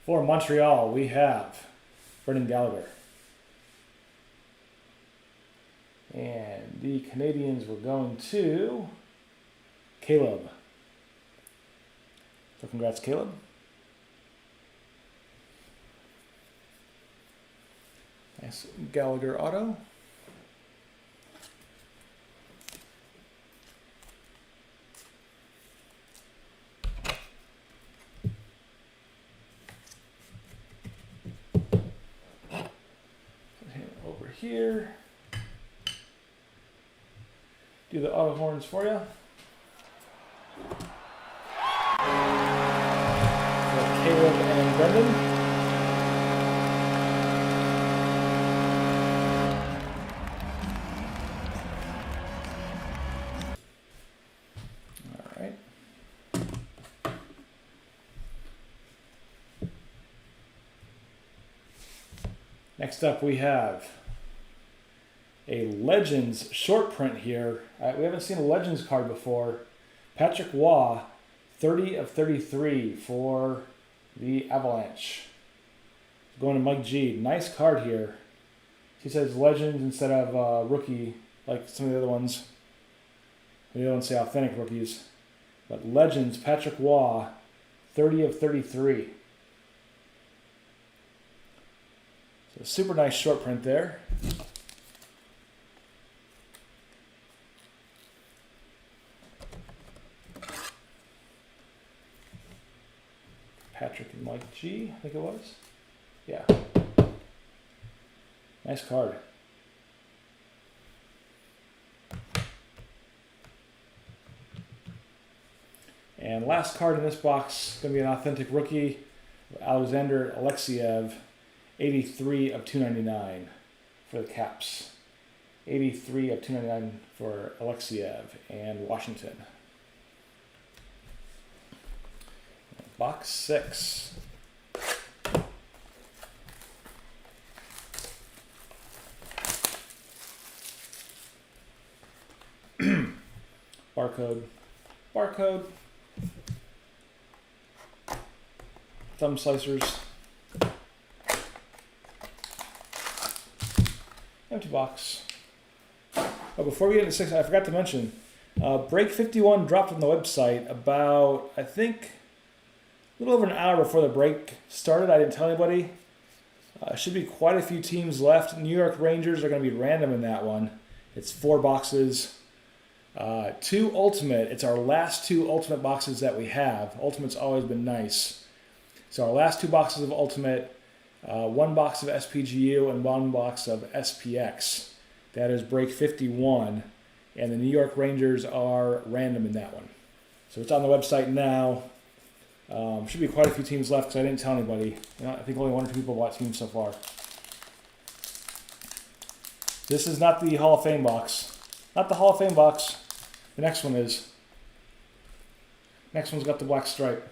for Montreal, we have Brendan Gallagher. And the Canadians were going to Caleb. So congrats, Caleb. Nice Gallagher auto. Put him over here. Do the auto horns for you. Caleb and Brendan. Next up we have a Legends short print here. We haven't seen a Legends card before. Patrick Waugh, 30 of 33 for the Avalanche. Going to Mike G. Nice card here. He says Legends instead of rookie, like some of the other ones. The other ones say authentic rookies. But Legends, Patrick Waugh, 30 of 33. So super nice short print there. Patrick and Mike G, I think it was. Yeah. Nice card. And last card in this box, going to be an authentic rookie, Alexander Alexiev, 83 of 299 for the Caps. 83 of 299 for Alexiev and Washington. Box 6. Barcode. Barcode. Thumb slicers. Empty box. Oh, before we get into 6, I forgot to mention, Break 51 dropped on the website about, I think, a little over an hour before the break started. I didn't tell anybody. Should be quite a few teams left. New York Rangers are going to be random in that one. It's 4 boxes. 2 Ultimate. It's our last 2 Ultimate boxes that we have. Ultimate's always been nice. So our last 2 boxes of Ultimate, 1 box of SPGU and 1 box of SPX. That is break 51. And the New York Rangers are random in that one. So it's on the website now. Should be quite a few teams left because I didn't tell anybody. I think only 1 or 2 people bought teams so far. This is not the Hall of Fame box. Not the Hall of Fame box. The next one is. Next one's got the black stripe.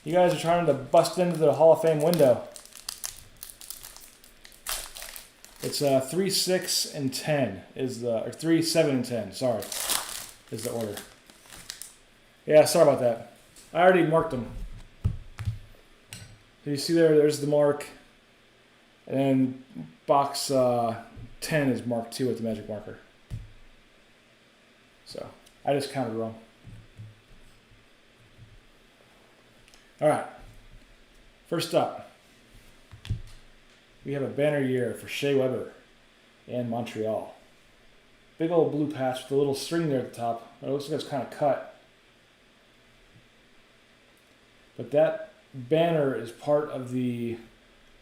You guys are trying to bust into the Hall of Fame window. It's 3, 6, and 10 is the, or 3, 7, and 10. Sorry, is the order. Yeah, sorry about that. I already marked them. So you see there, there's the mark. And then box 10 is marked too with the magic marker. So I just counted wrong. All right. First up, we have a banner year for Shea Weber and Montreal. Big old blue patch with a little string there at the top. It looks like it's kind of cut. But that banner is part of the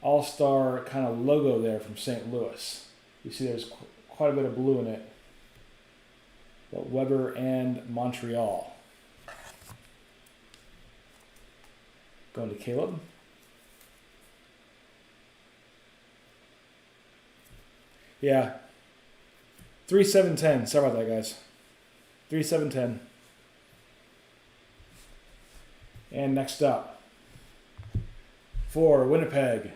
All-Star kind of logo there from St. Louis. You see there's quite a bit of blue in it. But Weber and Montreal. Going to Caleb. Yeah. 3, 7, 10. Sorry about that, guys. 3, 7, 10. And next up, for Winnipeg,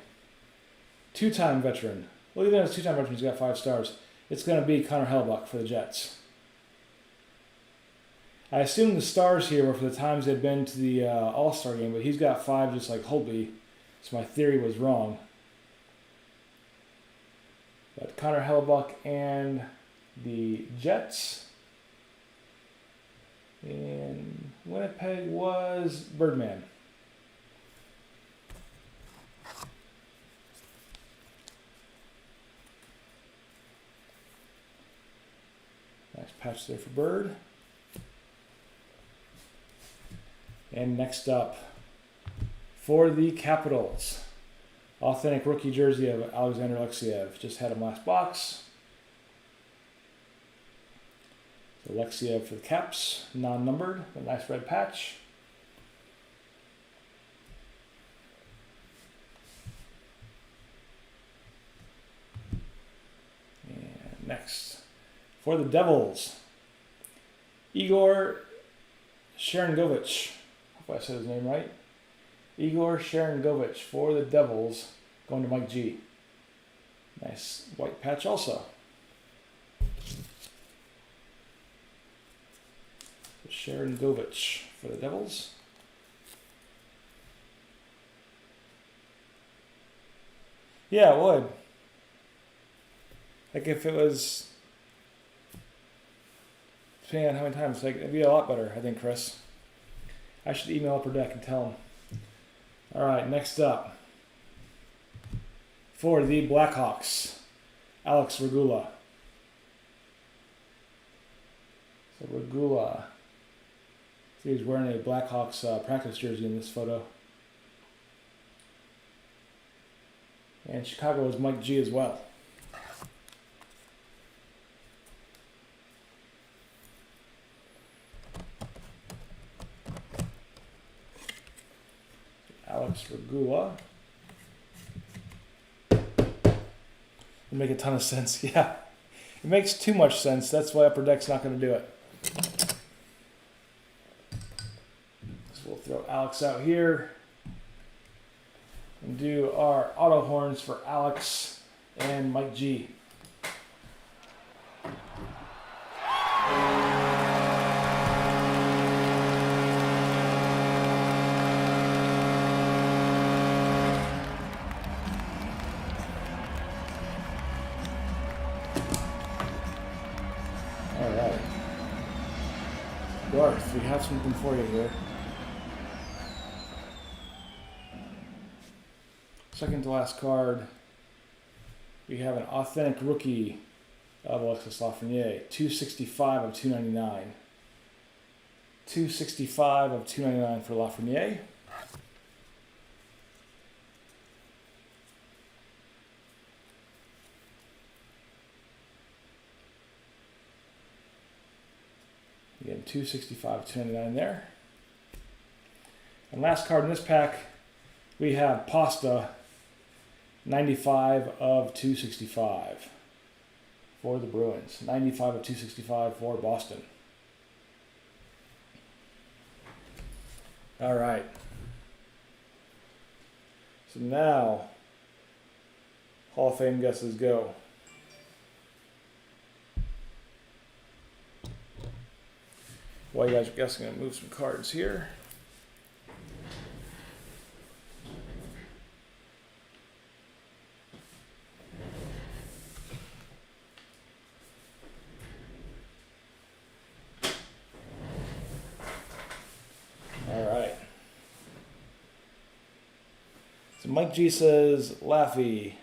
2-time veteran. Well, even as 2-time veteran, he's got 5 stars. It's going to be Connor Hellebuyck for the Jets. I assume the stars here were for the times they'd been to the All-Star game, but he's got 5 just like Holtby, so my theory was wrong. But Connor Hellebuyck and the Jets. And Winnipeg was Birdman. Nice patch there for Bird. And next up, for the Capitals, authentic rookie jersey of Alexander Alexiev. Just had him last box. So Alexiev for the Caps, non-numbered, a nice red patch. And next, for the Devils, Igor Sharangovich. Hope I said his name right. Igor Sharangovich for the Devils, going to Mike G. Nice white patch also. Sharangovich for the Devils. Yeah, it would. Like if it was, depending on how many times, like it'd be a lot better, I think, Chris. I should email Upper Deck and tell him. All right, next up for the Blackhawks, Alex Regula. So Regula, he's wearing a Blackhawks practice jersey in this photo. And Chicago is Mike G as well. Alex Regula. It'll make a ton of sense, yeah. It makes too much sense. That's why Upper Deck's not going to do it. So we'll throw Alex out here and do our auto horns for Alex and Mike G. Alright. Garth, we have something for you here. Second to last card, we have an authentic rookie of Alexis Lafreniere, 265 of 299. 265 of 299 for Lafreniere. Again, 265 of 299 there. And last card in this pack, we have Pasta, 95 of 265 for the Bruins. 95 of 265 for Boston. All right. So now, Hall of Fame guesses go. While you guys are guessing, I'm going to move some cards here. Mike G says Laffy.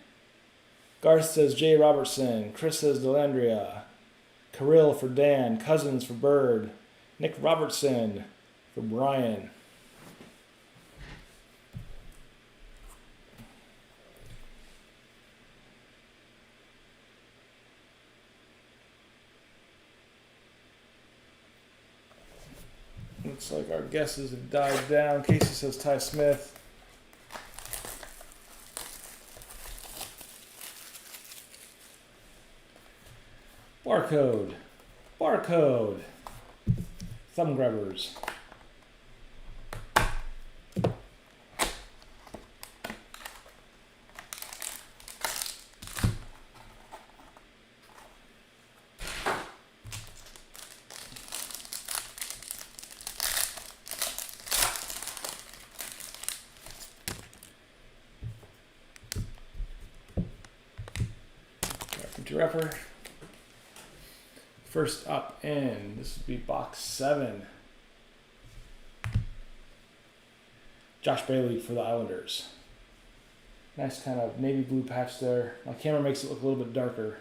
Garth says Jay Robertson. Chris says Delandria. Kirill for Dan. Cousins for Bird. Nick Robertson for Brian. Looks like our guesses have died down. Casey says Ty Smith. Barcode. Barcode. Thumb grabbers. Rapper. First up in, this would be box 7. Josh Bailey for the Islanders. Nice kind of navy blue patch there. My camera makes it look a little bit darker.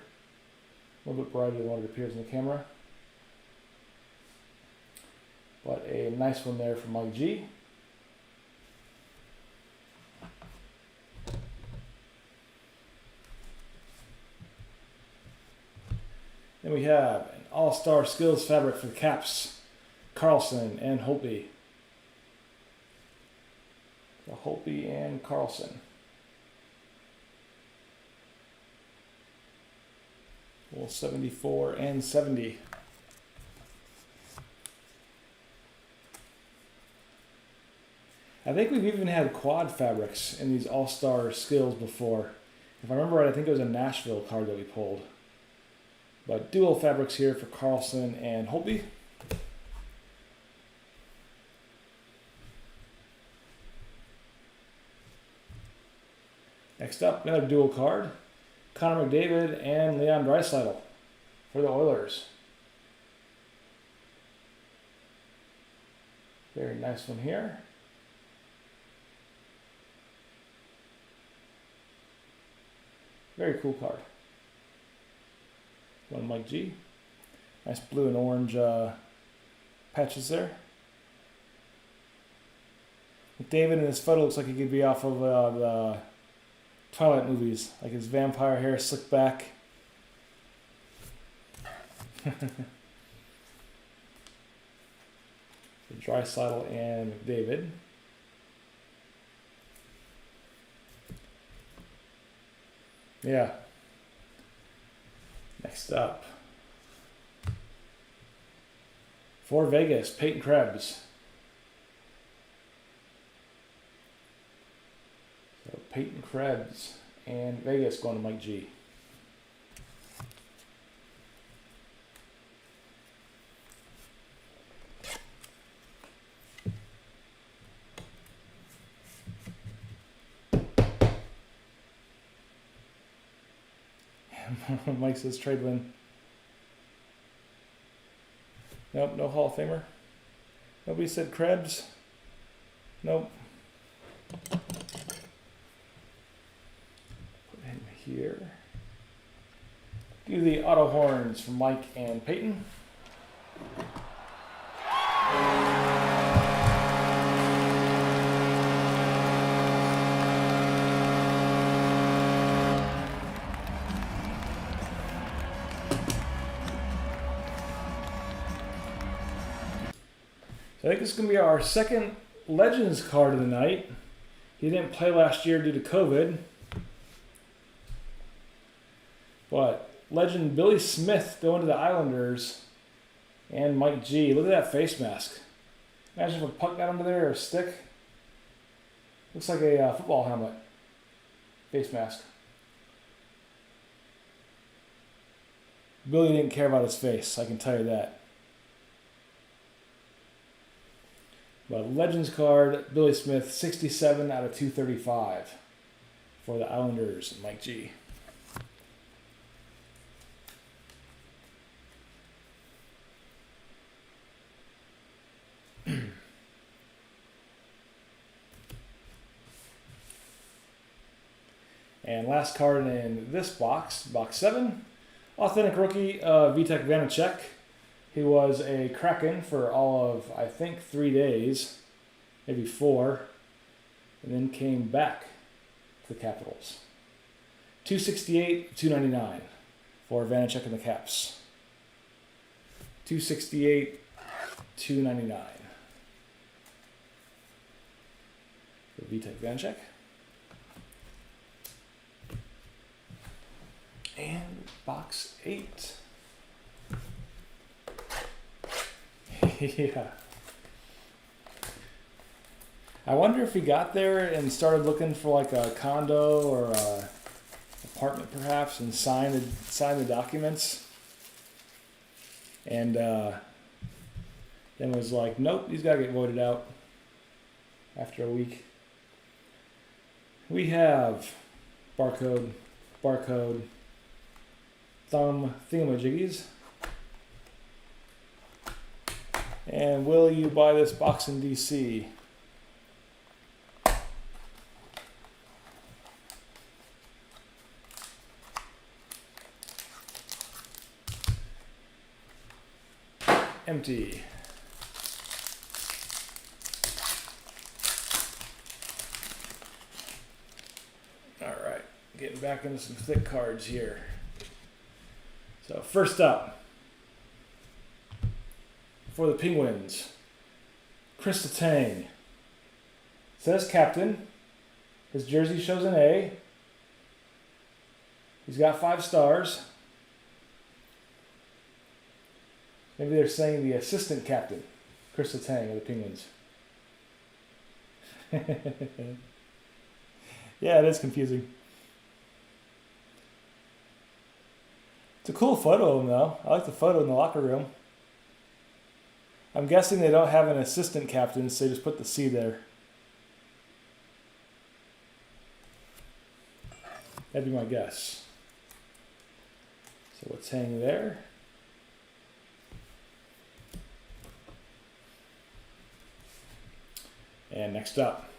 A little bit brighter than what it appears in the camera. But a nice one there for Mike G. Then we have an all-star skills fabric for the Caps, Carlson and Holtby. So Holtby and Carlson. Well, 74 and 70. I think we've even had quad fabrics in these all-star skills before. If I remember right, I think it was a Nashville card that we pulled. But dual fabrics here for Carlson and Holtby. Next up, another dual card. Connor McDavid and Leon Draisaitl for the Oilers. Very nice one here. Very cool card. One Mike G. Nice blue and orange patches there. David in this photo looks like he could be off of the Twilight movies, like his vampire hair slicked back. Draisaitl and McDavid. Yeah. Next up, for Vegas, Peyton Krebs. So Peyton Krebs and Vegas going to Mike G. Mike says trade win. Nope, no Hall of Famer. Nobody said Krebs. Nope. Put him here. Do the auto horns from Mike and Peyton. I think this is going to be our second Legends card of the night. He didn't play last year due to COVID. But legend Billy Smith going to the Islanders and Mike G. Look at that face mask. Imagine if a puck got under there or a stick. Looks like a football helmet. Face mask. Billy didn't care about his face, I can tell you that. But Legends card, Billy Smith, 67 out of 235 for the Islanders, Mike G. And last card in this box, box 7, authentic rookie Vitek Vanacek. He was a Kraken for all of, I think, 3 days, maybe 4, and then came back to the Capitals. 268, 299 for Vanacek and the Caps. 268, 299 for Vitek Vanacek. And box 8. Yeah. I wonder if he got there and started looking for like a condo or a apartment perhaps and signed the documents. And then was like, nope, he's got to get voted out after a week. We have barcode, thumb thingamajiggies. And will you buy this box in DC? Empty. All right, getting back into some thick cards here. So first up, for the Penguins, Chris Letang. Says captain. His jersey shows an A. He's got 5 stars. Maybe they're saying the assistant captain, Chris Letang of the Penguins. Yeah, it is confusing. It's a cool photo of him, though. I like the photo in the locker room. I'm guessing they don't have an assistant captain, so they just put the C there. That'd be my guess. So what's hanging there? And next up,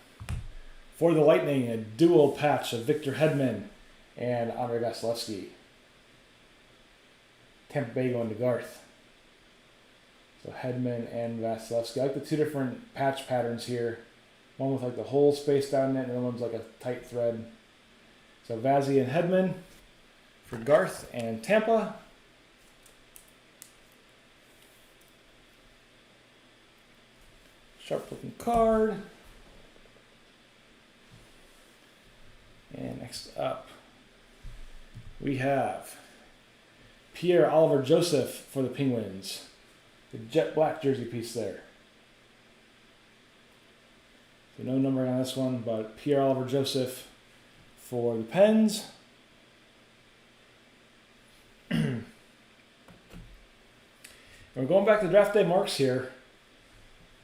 for the Lightning, a dual patch of Victor Hedman and Andre Vasilevsky. Tampa Bay going to Garth. So Hedman and Vasilevsky. I like the two different patch patterns here. One with like the whole space down in it, and the other one's like a tight thread. So Vazzy and Hedman for Garth and Tampa. Sharp looking card. And next up, we have Pierre-Olivier Joseph for the Penguins. The jet black jersey piece there. So no numbering on this one, but Pierre-Olivier Joseph for the Pens. And we're going back to draft day marks here.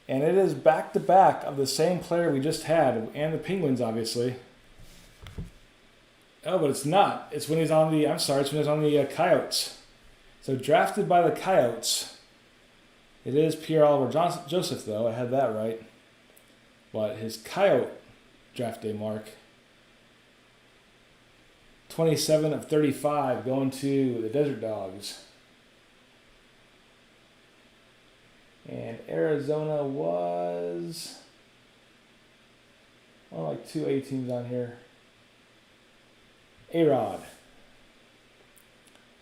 And it is back-to-back of the same player we just had, and the Penguins, obviously. Oh, but it's not. It's when he's on the, it's when he's on the Coyotes. So drafted by the Coyotes. It is Pierre-Olivier Joseph, though. I had that right. But his Coyote draft day mark, 27 of 35, going to the Desert Dogs. And Arizona was, like two A teams on here. A-Rod.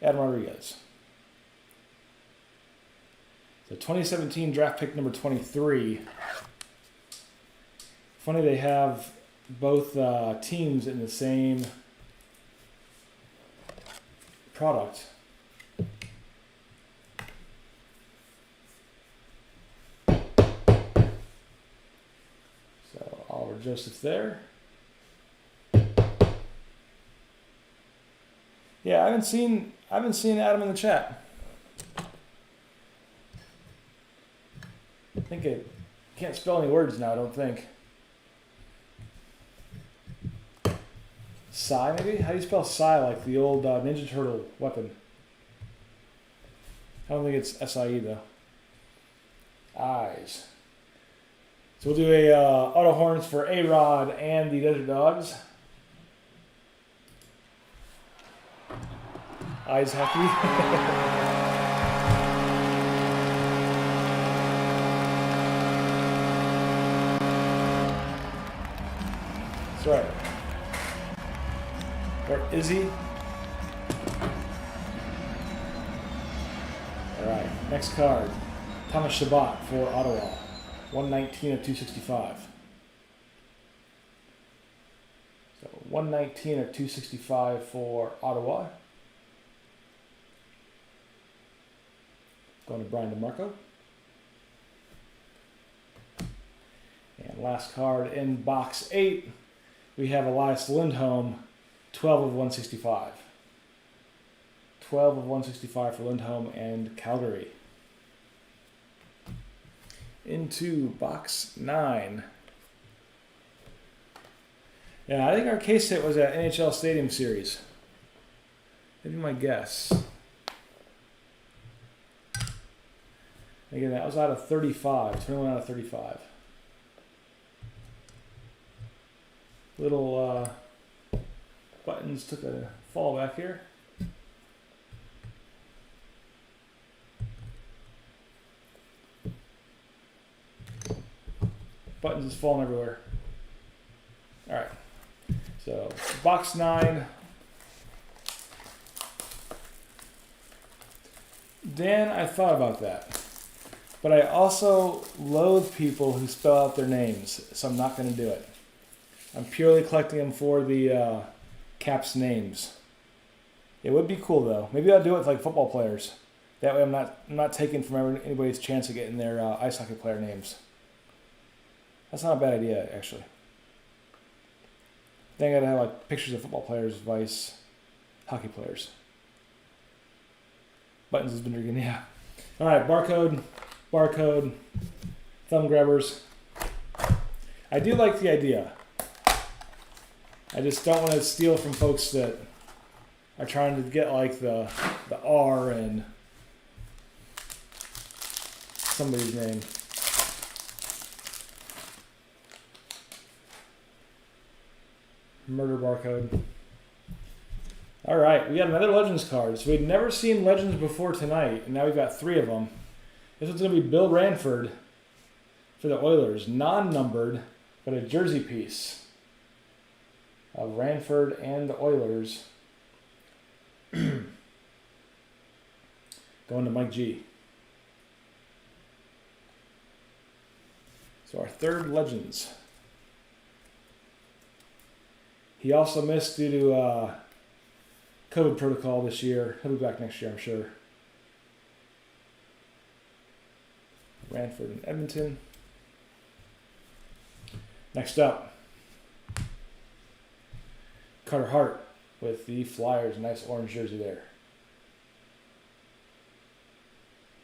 Adam Rodriguez. So 2017 draft pick number 23. Funny they have both teams in the same product. So Oliver Joseph there. Yeah, I haven't seen Adam in the chat. I think I can't spell any words now, I don't think. Psy, maybe? How do you spell Psy, like the old Ninja Turtle weapon? I don't think it's S-I-E, though. Eyes. So we'll do a auto horns for A-Rod and the Desert Dogs. Eyes hockey. That's right. Where is he? Alright, next card. Thomas Chabot for Ottawa. 119 of 265. So 119 of 265 for Ottawa. Going to Brian DeMarco. And last card in box 8, we have Elias Lindholm, 12 of 165. 12 of 165 for Lindholm and Calgary. Into box 9. Yeah, I think our case hit was at NHL Stadium Series. That'd be my guess. Again, that was out of 35. 21 out of 35. Little buttons took a fall back here. Buttons is falling everywhere. All right. So box 9. Dan, I thought about that. But I also loathe people who spell out their names, so I'm not going to do it. I'm purely collecting them for the Caps names. It would be cool though. Maybe I'll do it with like football players. That way I'm not taking from anybody's chance of getting their ice hockey player names. That's not a bad idea, actually. Then I gotta have like pictures of football players, vice hockey players. Buttons has been drinking, yeah. All right, barcode, thumb grabbers. I do like the idea. I just don't want to steal from folks that are trying to get like the R in somebody's name. Murder barcode. All right, we got another Legends card. So we'd never seen Legends before tonight, and now we've got 3 of them. This one's going to be Bill Ranford for the Oilers, non-numbered, but a jersey piece of Ranford and the Oilers. Going to Mike G. So our 3rd Legends. He also missed due to COVID protocol this year. He'll be back next year, I'm sure. Ranford and Edmonton. Next up, Carter Hart with the Flyers. Nice orange jersey there.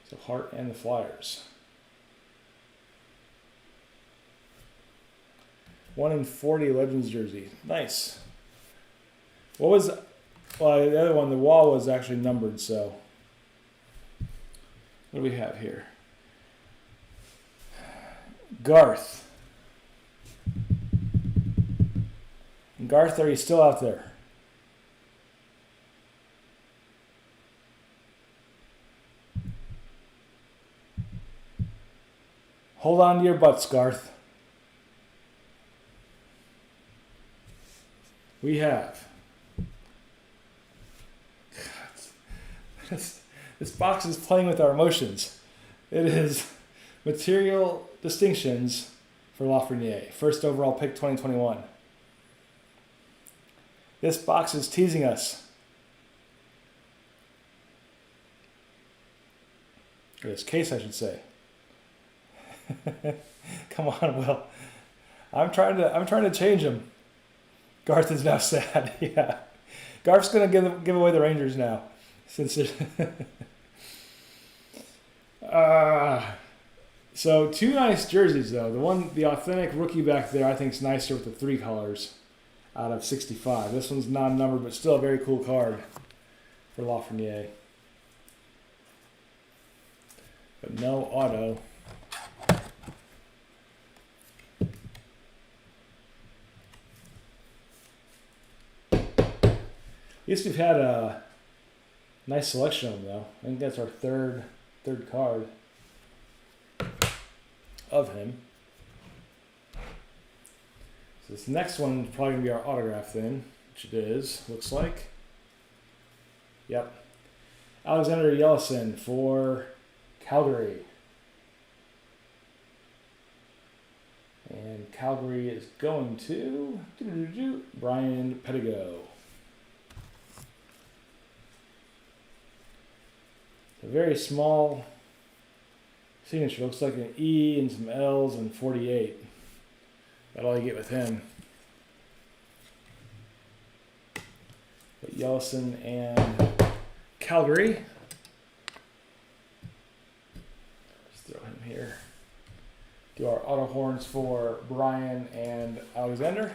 So Hart and the Flyers. 1 in 40 Legends jersey. Nice. What was... Well, the other one, the wall was actually numbered, so... What do we have here? Garth. Garth, are you still out there? Hold on to your butts, Garth. We have... This box is playing with our emotions. It is Material Distinctions for Lafreniere. First overall pick 2021. This box is teasing us. Or this case, I should say. Come on, Will. I'm trying to change him. Garth is now sad. Yeah. Garth's gonna give away the Rangers now. Since it so 2 nice jerseys though. The authentic rookie back there, I think is nicer with the 3 colors out of 65. This one's non-numbered, but still a very cool card for Lafreniere. But no auto. At least we've had a nice selection of them, though. I think that's our third card of him. So this next one is probably going to be our autograph then, which it is, looks like. Yep. Alexander Yellison for Calgary. And Calgary is going to Brian Pettigo. A very small signature. Looks like an E and some L's and 48. That's all you get with him. But Yellison and Calgary. Just throw him here. Do our auto horns for Brian and Alexander.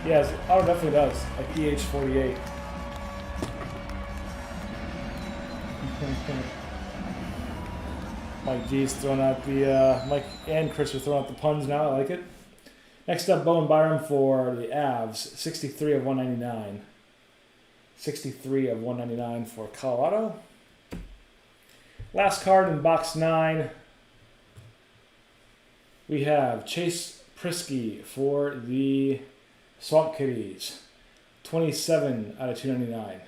Yes, auto definitely does. Like EH48. Mike G's throwing out the Mike and Chris are throwing out the puns now. I like it. Next up, Bowen Byram for the Avs, 63 of 199. 63 of 199 for Colorado. Last card in box 9. We have Chase Prisky for the Swamp Kitties, 27 out of 299.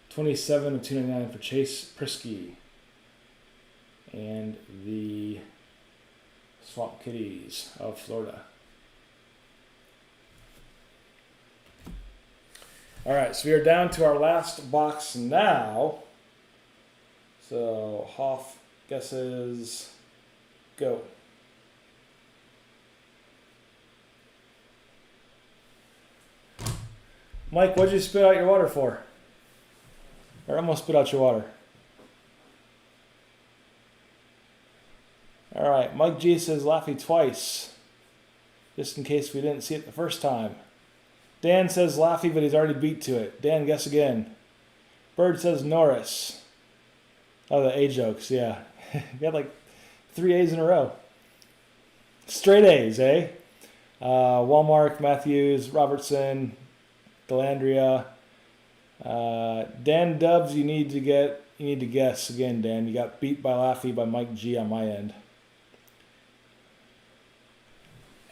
27 of 299 for Chase Prisky. And the Swamp Kitties of Florida. All right, so we are down to our last box now. So Hoff guesses go. Mike, what'd you spit out your water for? Or almost spit out your water. All right, Mike G says Laffy twice, just in case we didn't see it the first time. Dan says Laffy, but he's already beat to it. Dan, guess again. Bird says Norris. Oh, the A jokes, yeah. We had like 3 A's in a row. Straight A's, eh? Walmart, Matthews, Robertson, Delandria. Dan Dubs, you need to guess again, Dan. You got beat by Laffy by Mike G on my end.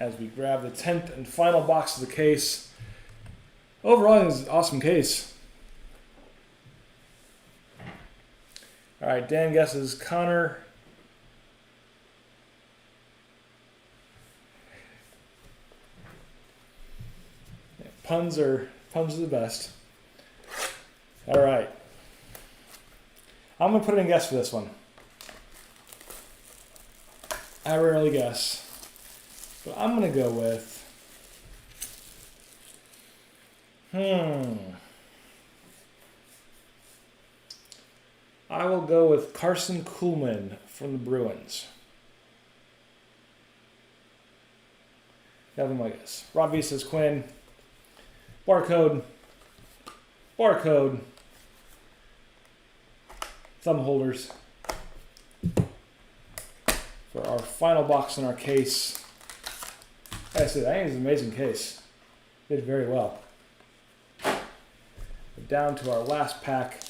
As we grab the 10th and final box of the case. Overall, it's an awesome case. All right, Dan guesses Connor. Yeah, puns are the best. All right. I'm going to put in a guess for this one. I rarely guess. But I'm going to go with... I will go with Carson Kuhlman from the Bruins. That'll be my guess. Rob V says Quinn. Barcode. Thumb holders. For our final box in our case. Like I said, I think it's an amazing case. Did very well. We're down to our last pack.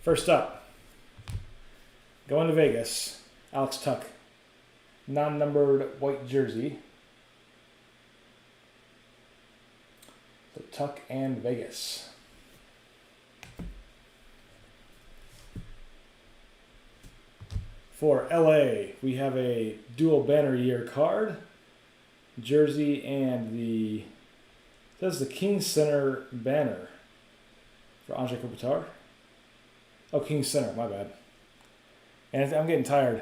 First up, going to Vegas, Alex Tuck, non-numbered white jersey. So Tuck and Vegas. For LA, we have a dual banner year card, jersey, and it says the King Center banner for Andre Kopitar. Oh, King Center, my bad. And I'm getting tired.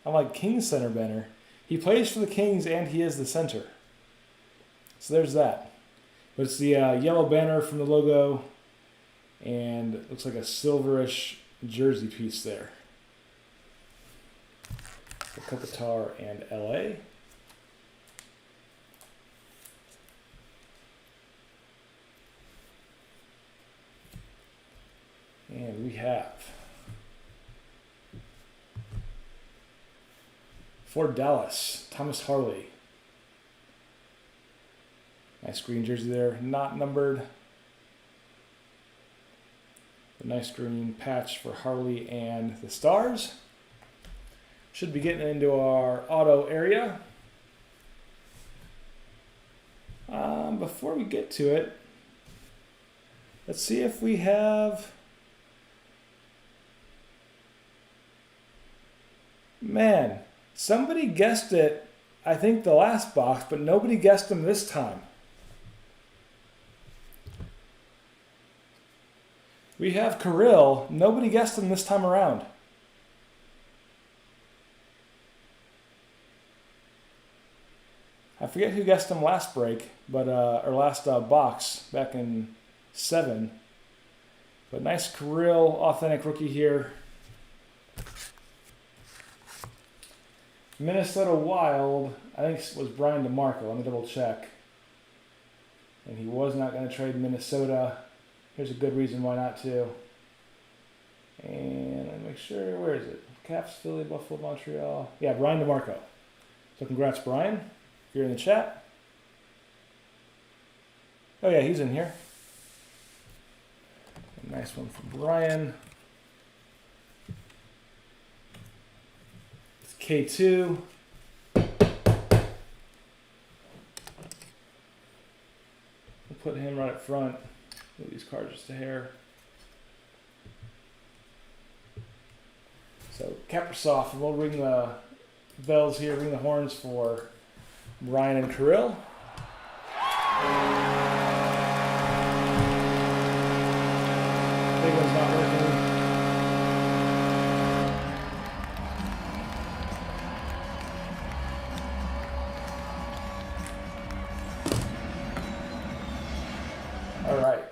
I'm like, King Center banner. He plays for the Kings and he is the center. So there's that. But it's the yellow banner from the logo, and it looks like a silverish jersey piece there. For Kopitar and LA. And we have for Dallas, Thomas Harley. Nice green jersey there, not numbered. A nice green patch for Harley and the Stars. Should be getting into our auto area. Before we get to it, let's see if we have... Man, somebody guessed it, I think the last box, but nobody guessed them this time. We have Kirill. Nobody guessed him this time around. I forget who guessed him last break, but or last box back in 7. But nice Kirill, authentic rookie here. Minnesota Wild, I think it was Brian DeMarco. Let me double check. And he was not going to trade Minnesota. Here's a good reason why not to. And let me make sure, where is it? Caps, Philly, Buffalo, Montreal. Yeah, Brian DeMarco. So congrats, Brian, if you're in the chat. Oh yeah, he's in here. A nice one from Brian. It's K2. We'll put him right up front. Move these cards just a hair. So Kaprasov, and we'll ring the bells here, ring the horns for Brian and Kirill. Big one's not working. All right.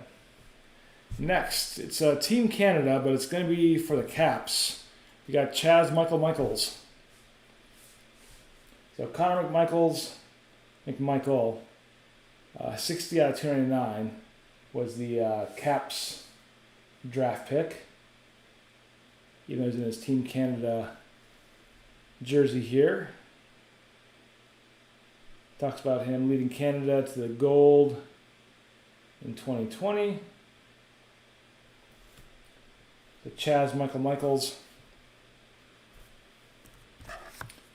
Next, it's Team Canada, but it's going to be for the Caps. We got Chaz Michaels. So Connor McMichael, 60 out of 299 was the Caps draft pick. Even though he's in his Team Canada jersey here. Talks about him leading Canada to the gold in 2020. The Chaz Michaels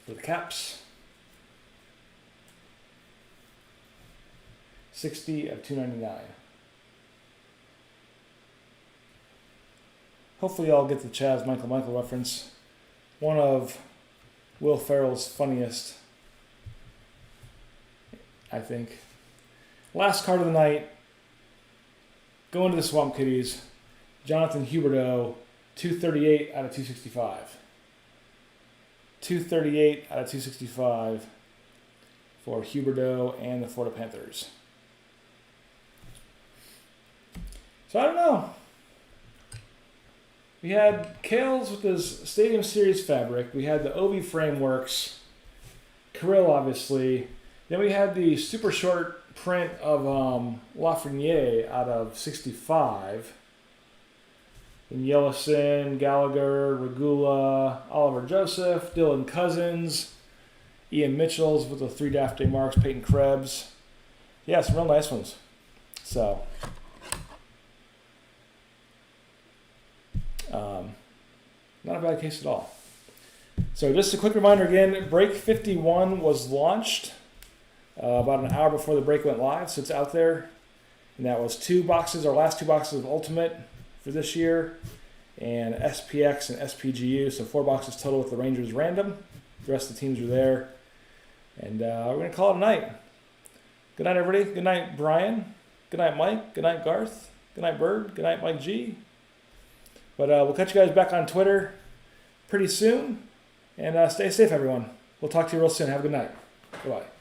for the Caps. 60 of 299. Hopefully y'all get the Chaz Michael reference. One of Will Ferrell's funniest, I think. Last card of the night. Going to the Swamp Kitties. Jonathan Huberdeau, 238 out of 265. 238 out of 265 for Huberdeau and the Florida Panthers. So I don't know. We had Kales with his Stadium Series fabric. We had the Ovi Frameworks. Kirill, obviously. Then we had the super short print of Lafreniere out of 65. And Yellison, Gallagher, Regula, Oliver Joseph, Dylan Cousins, Ian Mitchell's with the 3 draft day marks, Peyton Krebs. Yeah, some real nice ones. So, not a bad case at all. So just a quick reminder again, Break 51 was launched about an hour before the break went live, so it's out there. And that was 2 boxes, our last 2 boxes of Ultimate for this year, and SPX and SPGU, so 4 boxes total with the Rangers random. The rest of the teams are there. And we're going to call it a night. Good night, everybody. Good night, Brian. Good night, Mike. Good night, Garth. Good night, Bird. Good night, Mike G. But we'll catch you guys back on Twitter pretty soon. And stay safe, everyone. We'll talk to you real soon. Have a good night. Bye-bye.